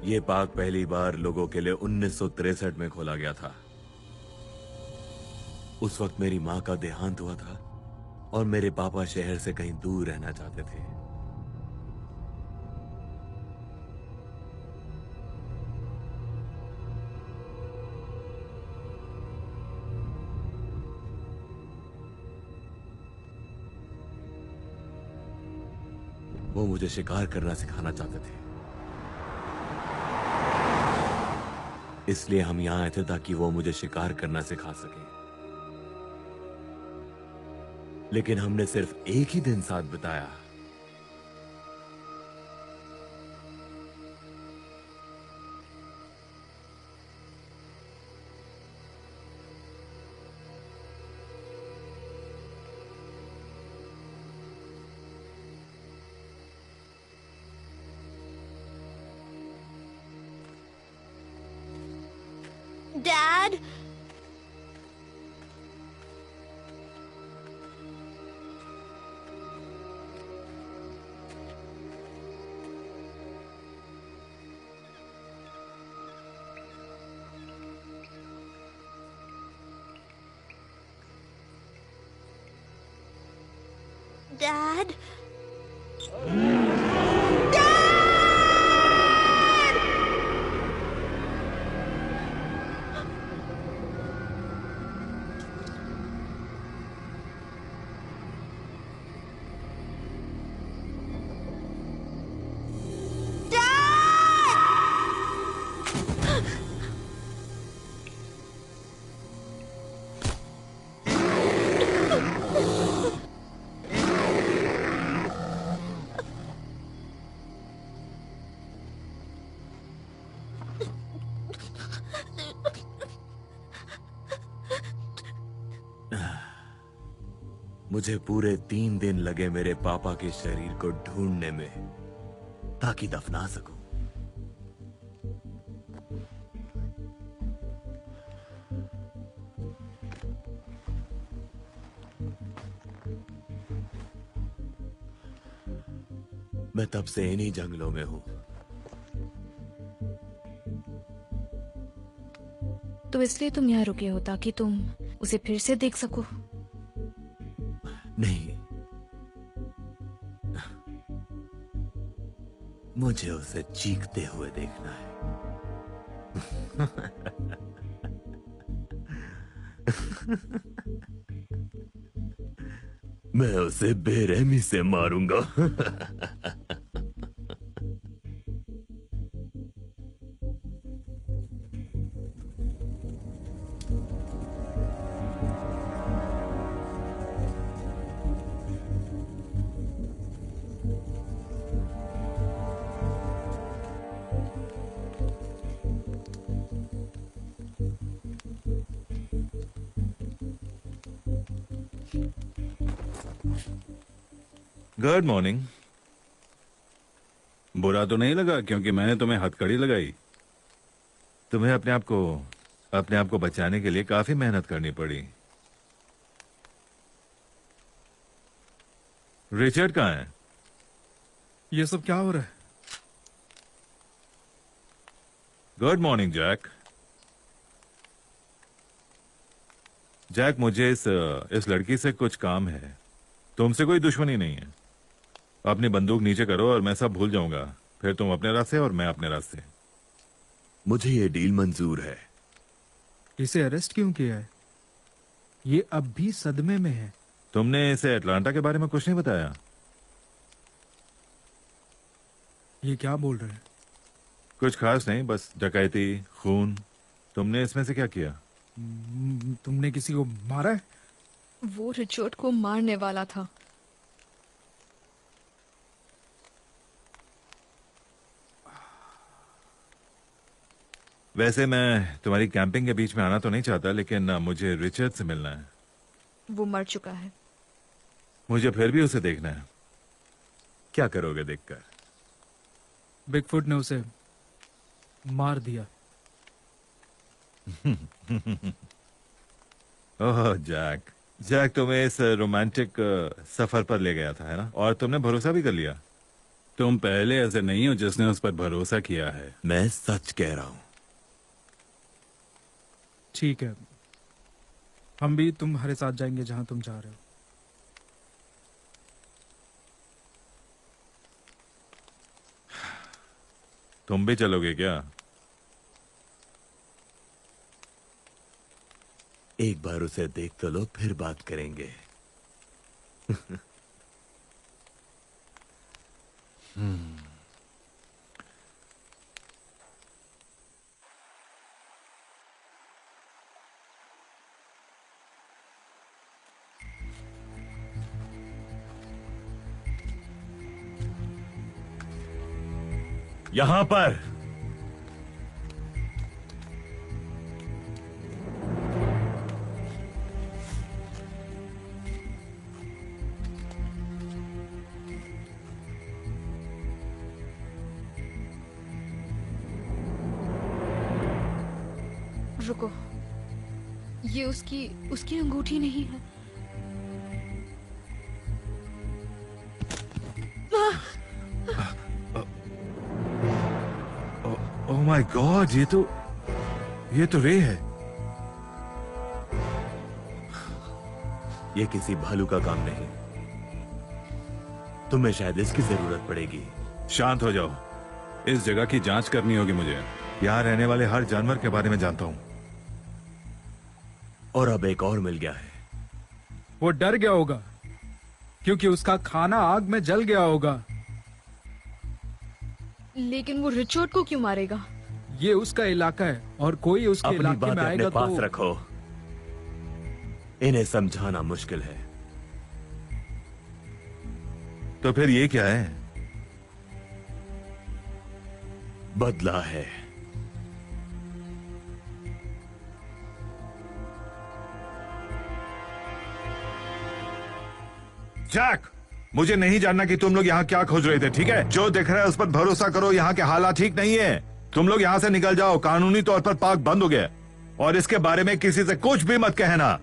ये पार्क पहली बार लोगों के लिए 1963 में खोला गया था। उस वक्त मेरी माँ का देहांत हुआ था और मेरे पापा शहर से कहीं दूर रहना चाहते थे। वो मुझे शिकार करना सिखाना चाहते थे, इसलिए हम यहां आए थे ताकि वो मुझे शिकार करना सिखा सके। लेकिन हमने सिर्फ एक ही दिन साथ बिताया। Dad? Dad? मुझे पूरे 3 दिन लगे मेरे पापा के शरीर को ढूंढने में ताकि दफना सकूं। मैं तब से इन्हीं जंगलों में हूं। तो इसलिए तुम यहाँ रुके हो ताकि तुम उसे फिर से देख सको? नहीं, मुझे उसे चीखते हुए देखना है। मैं उसे बेरहमी से मारूंगा। Good morning. बुरा तो नहीं लगा क्योंकि मैंने तुम्हें हथकड़ी लगाई? तुम्हें अपने आप को बचाने के लिए काफी मेहनत करनी पड़ी। रिचर्ड कहाँ है? ये सब क्या हो रहा है? Good morning Jack. जैक, मुझे इस लड़की से कुछ काम है। तुमसे कोई दुश्मनी नहीं है। अपनी बंदूक नीचे करो और मैं सब भूल जाऊंगा। फिर तुम अपने रास्ते और मैं अपने रास्ते। मुझे ये डील मंजूर है। इसे अरेस्ट क्यों किया है? ये अब भी सदमे में है। तुमने इसे अटलांटा के बारे में कुछ नहीं बताया? ये क्या बोल रहे हैं? कुछ खास नहीं, बस डकैती, खून। तुमने इसमें से क्या किया? तुमने किसी को मारा है? वो रिचर्ड को मारने वाला था। वैसे मैं तुम्हारी कैंपिंग के बीच में आना तो नहीं चाहता, लेकिन मुझे रिचर्ड से मिलना है। वो मर चुका है। मुझे फिर भी उसे देखना है। क्या करोगे देखकर? बिगफुट ने उसे मार दिया। ओह जैक, जैक तुम्हें इस रोमांटिक सफर पर ले गया था, है ना? और तुमने भरोसा भी कर लिया। तुम पहले ऐसे नहीं हो जिसने उस पर भरोसा किया है। मैं सच कह रहा हूं। ठीक है, हम भी तुम्हारे साथ जाएंगे जहां तुम जा रहे हो। तुम भी चलोगे क्या? एक बार उसे देख तो लो, फिर बात करेंगे। यहां पर रुको, ये उसकी अंगूठी नहीं है। ओह माय गॉड, ये तो रे है। ये किसी भालू का काम नहीं। तुम्हें शायद इसकी जरूरत पड़ेगी। शांत हो जाओ, इस जगह की जांच करनी होगी मुझे। यहाँ रहने वाले हर जानवर के बारे में जानता हूँ। और अब एक और मिल गया है। वो डर गया होगा क्योंकि उसका खाना आग में जल गया होगा। लेकिन वो रिचर्ड को क्यों मारेगा? ये उसका इलाका है और कोई उसके अपनी इलाके बातें में अपने आएगा पास तो रखो। इन्हें समझाना मुश्किल है। तो फिर ये क्या है? बदला है। जैक, मुझे नहीं जानना कि तुम लोग यहाँ क्या खोज रहे थे, ठीक है? जो दिख रहा है उस पर भरोसा करो। यहाँ के हालात ठीक नहीं है। तुम लोग यहाँ से निकल जाओ। कानूनी तौर पर पार्क बंद हो गया और इसके बारे में किसी से कुछ भी मत कहना।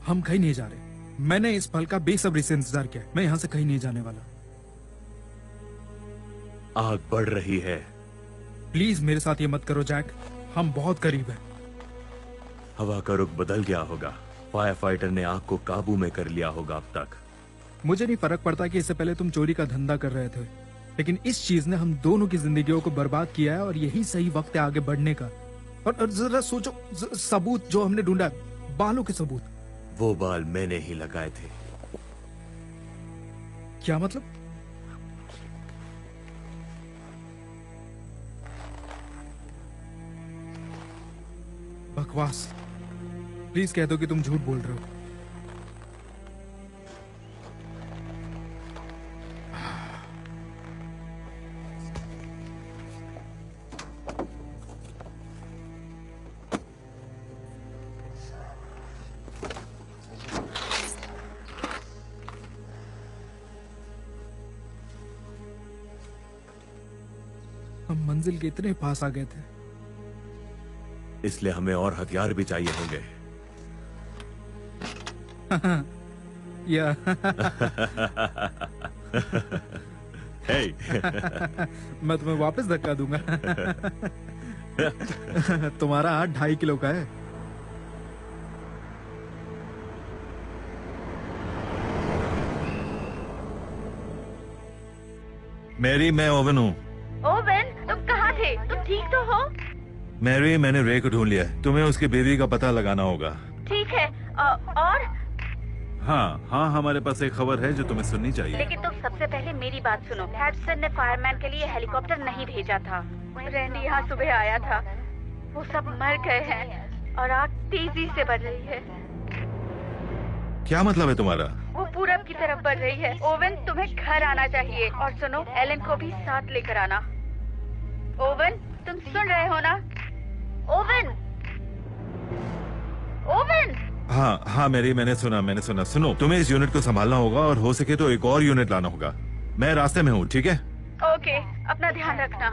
हम कहीं नहीं जा रहे। मैंने इस पल का बेसब्री से इंतजार किया। मैं यहाँ से कहीं नहीं जाने वाला। आग बढ़ रही है। प्लीज मेरे साथ ये मत करो जैक, हम बहुत करीब हैं। हवा का रुख बदल गया होगा। फायर फाइटर ने आग को काबू में कर लिया होगा अब तक। मुझे नहीं फर्क पड़ता कि इससे पहले तुम चोरी का धंधा कर रहे थे, लेकिन इस चीज ने हम दोनों की जिंदगियों को बर्बाद किया है और यही सही वक्त है आगे बढ़ने का। और जरा सोचो, सबूत जो हमने ढूंढा, बालों के सबूत। वो बाल मैंने ही लगाए थे। क्या मतलब? बकवास। प्लीज कह दो कि तुम झूठ बोल रहे हो। हम मंजिल के इतने पास आ गए थे। इसलिए हमें और हथियार भी चाहिए होंगे। या हे। मैं तुम्हें वापस धक्का दूंगा। तुम्हारा हाथ 2.5 किलो का है। मैरी, मैं ओवन हूँ। ओवन, तुम कहाँ थे? तुम ठीक तो हो? मैरी, मैंने रे को ढूंढ लिया है। तुम्हें उसकी बीवी का पता लगाना होगा। ठीक है। और? हाँ हाँ, हमारे पास एक खबर है जो तुम्हें सुननी चाहिए। लेकिन तुम सबसे पहले मेरी बात सुनो। हैडसन ने फायरमैन के लिए हेलीकॉप्टर नहीं भेजा था। रैंडी यहाँ सुबह आया था। वो सब मर गए हैं और आग तेजी से बढ़ रही है। क्या मतलब है तुम्हारा? वो पूरब की तरफ बढ़ रही है। ओवन, तुम्हें घर आना चाहिए। और सुनो, एलन को भी साथ लेकर आना। ओवन, तुम सुन रहे हो ना? Oven, oven. हाँ हाँ मैरी, मैंने सुना। सुनो, तुम्हें इस यूनिट को संभालना होगा और हो सके तो एक और यूनिट लाना होगा। मैं रास्ते में हूँ, ठीक है? ओके। ओके, अपना ध्यान रखना।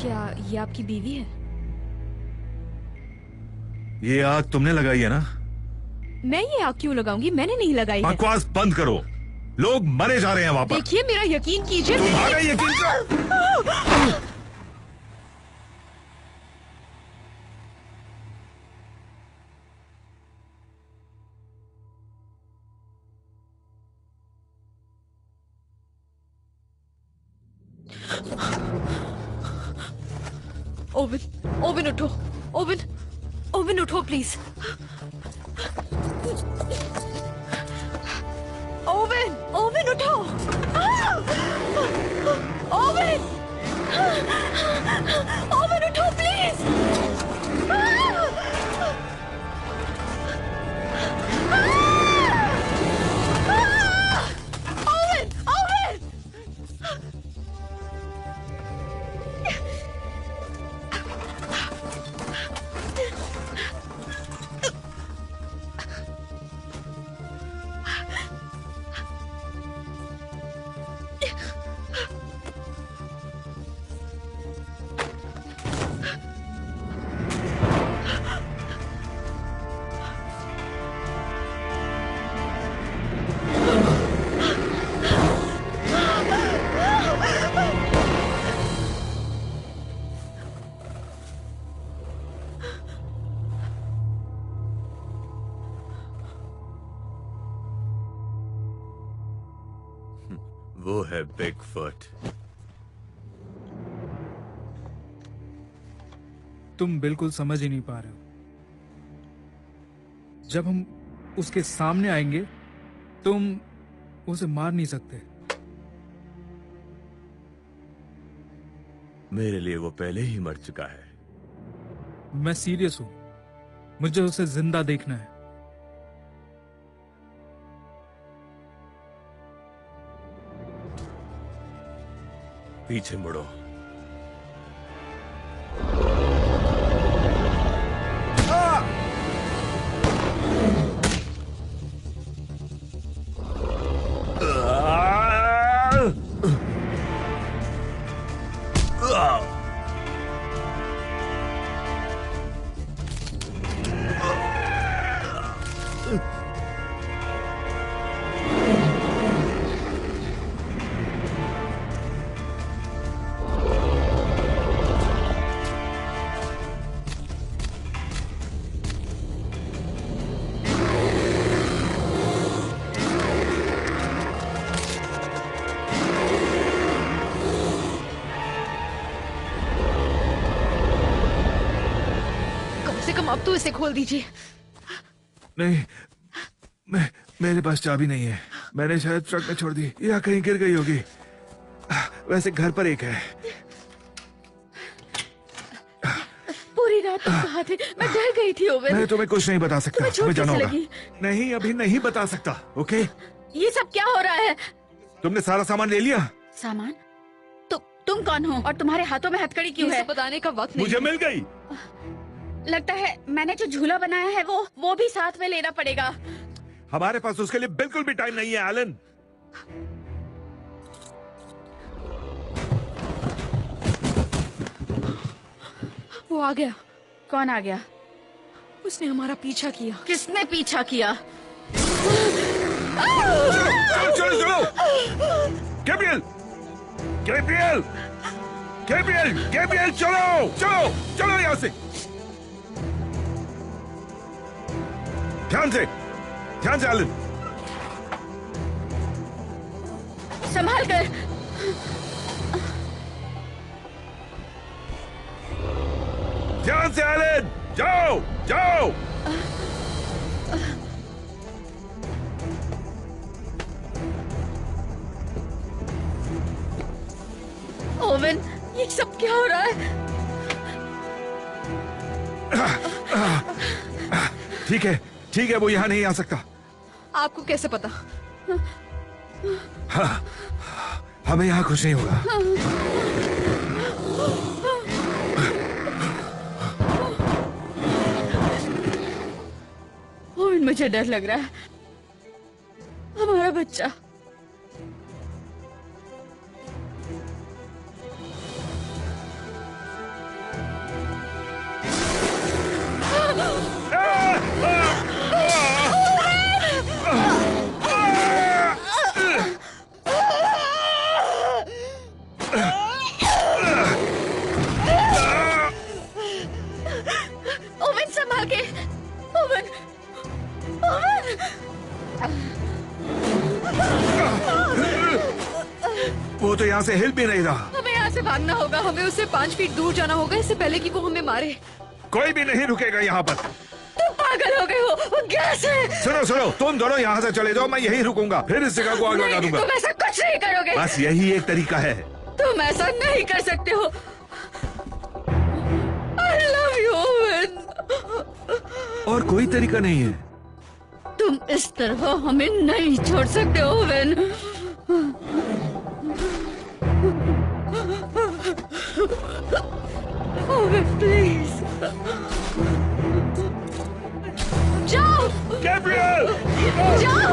क्या ये आपकी बीवी है? ये आग तुमने लगाई है ना? मैं ये आग क्यों लगाऊंगी? मैंने नहीं लगाई है। बकवास बंद करो, लोग मरे जा रहे हैं वहां पर। देखिए मेरा यकीन कीजिए। तुम्हारा यकीन ओविन, ओविन उठो, ओविन, ओविन उठो प्लीज। ओविन, ओविन उठो। ओविन, ओविन उठो प्लीज। Owen, Owen. वो है बिगफुट। तुम बिल्कुल समझ ही नहीं पा रहे हो। जब हम उसके सामने आएंगे तुम उसे मार नहीं सकते। मेरे लिए वो पहले ही मर चुका है। मैं सीरियस हूं, मुझे उसे जिंदा देखना है। पीछे मुड़ो। अब तो इसे खोल दीजिए। नहीं, मेरे पास चाबी नहीं है। मैंने शायद ट्रक में छोड़ दी या कहीं गिर गई होगी। वैसे घर पर एक है। पूरी रात तुम कहाँ थे? मैं डर गई थी ओवन। मैं तुम्हें कुछ नहीं बता सकता। तुम्हें जाना होगा। लगी? नहीं, अभी नहीं बता सकता। ओके? ये सब क्या हो रहा है? तुमने सारा सामान ले लिया? सामान? तुम कौन हो और तुम्हारे हाथों में हथकड़ी क्यों है? बताने का वक्त नहीं। मुझे मिल गई। लगता है मैंने जो झूला बनाया है वो भी साथ में लेना पड़ेगा। हमारे पास उसके लिए बिल्कुल भी टाइम नहीं है एलन। वो आ गया। कौन आ गया? उसने हमारा पीछा किया। किसने पीछा किया? चलो चलो गैब्रियल, गैब्रियल, गैब्रियल, गैब्रियल, चलो चलो चलो यहां से। ध्यान से एलन। संभाल कर। ध्यान से एलन, जाओ जाओ। ओवन, ये सब क्या हो रहा है? ठीक है, वो यहाँ नहीं आ सकता। आपको कैसे पता? हाँ, हमें यहाँ कुछ नहीं होगा। ओवन, लेकिन मुझे डर लग रहा है। हमारा बच्चा। ओवन संभाल के। Oven, oven. वो तो यहाँ से हिल भी नहीं रहा। हमें यहाँ से भागना होगा। हमें उससे 5 फीट दूर जाना होगा इससे पहले कि वो हमें मारे। कोई भी नहीं रुकेगा यहाँ पर। तुम पागल हो गए हो। वो गैस है। सुनो सुनो, तुम दोनों यहाँ से चले जाओ, मैं यहीं रुकूंगा, फिर इस जगह को आग लगा दूंगा। तुम ऐसा कुछ नहीं करोगे। बस यही एक तरीका है। तुम ऐसा नहीं कर सकते हो। I love you, oven. और कोई तरीका नहीं है। तुम इस तरह हमें नहीं छोड़ सकते ओवन। Oven please. जाओ। Gabriel! जाओ।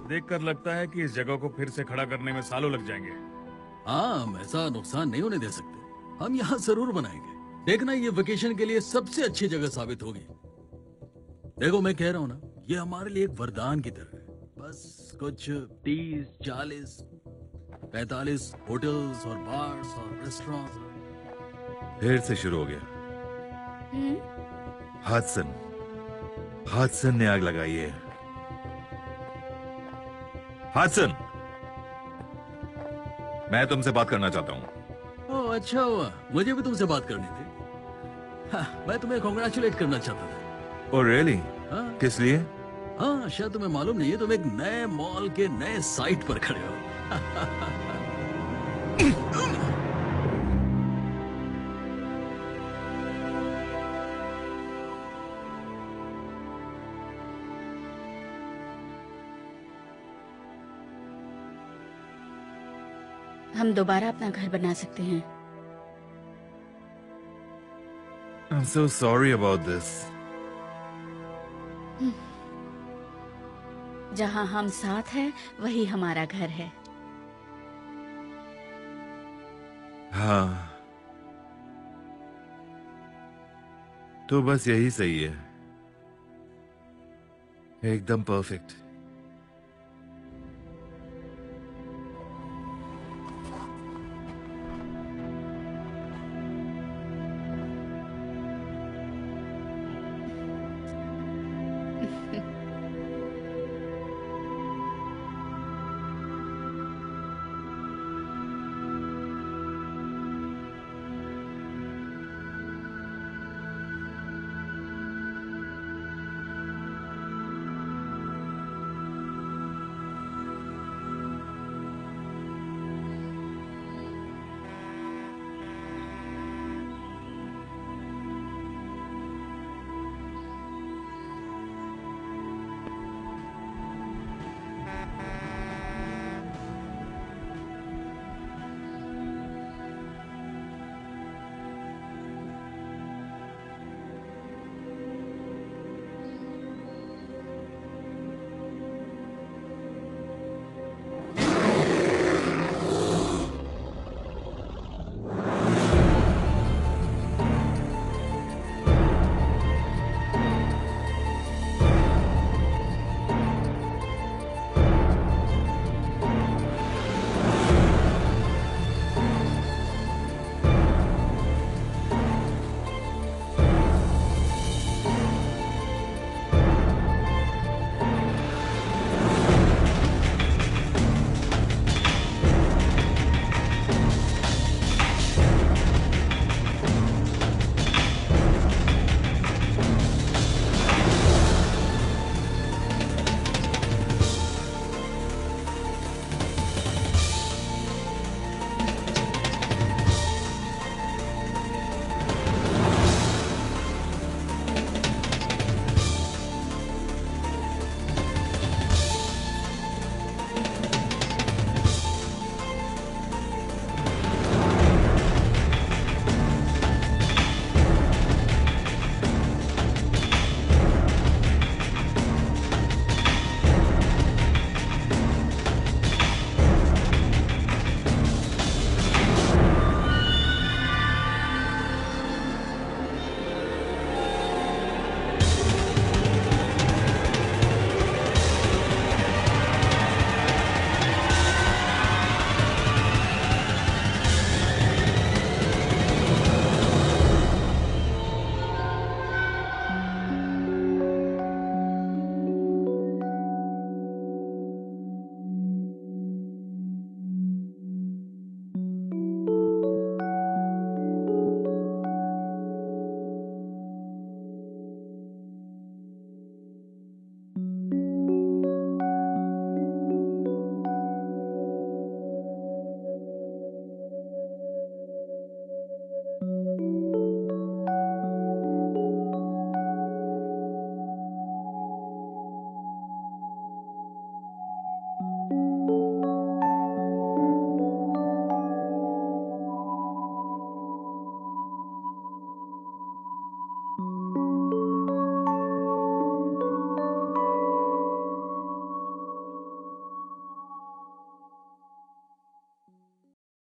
देखकर लगता है कि इस जगह को फिर से खड़ा करने में सालों लग जाएंगे। हाँ, हम ऐसा नुकसान नहीं होने दे सकते। हम यहाँ जरूर बनाएंगे। देखना, ये वेकेशन के लिए सबसे अच्छी जगह साबित होगी। देखो, मैं कह रहा हूँ ना, ये हमारे लिए एक वरदान की तरह है। बस कुछ 30, 40, 45 होटल्स और बार्स और रेस्टोरेंट्स। फिर से शुरू हो गया। हडसन ने आग लगाई है। हडसन, मैं तुमसे बात करना चाहता हूँ। ओह, अच्छा हुआ, मुझे भी तुमसे बात करनी थी। हाँ, मैं तुम्हें कॉन्ग्रेचुलेट करना चाहता था। Oh really? किस लिए? हाँ, शायद तुम्हें मालूम नहीं है, तुम एक नए मॉल के नए साइट पर खड़े हो। हम दोबारा अपना घर बना सकते हैं। I'm so sorry about this. जहाँ हम साथ हैं, वही हमारा घर है। हाँ, तो बस यही सही है। एकदम परफेक्ट।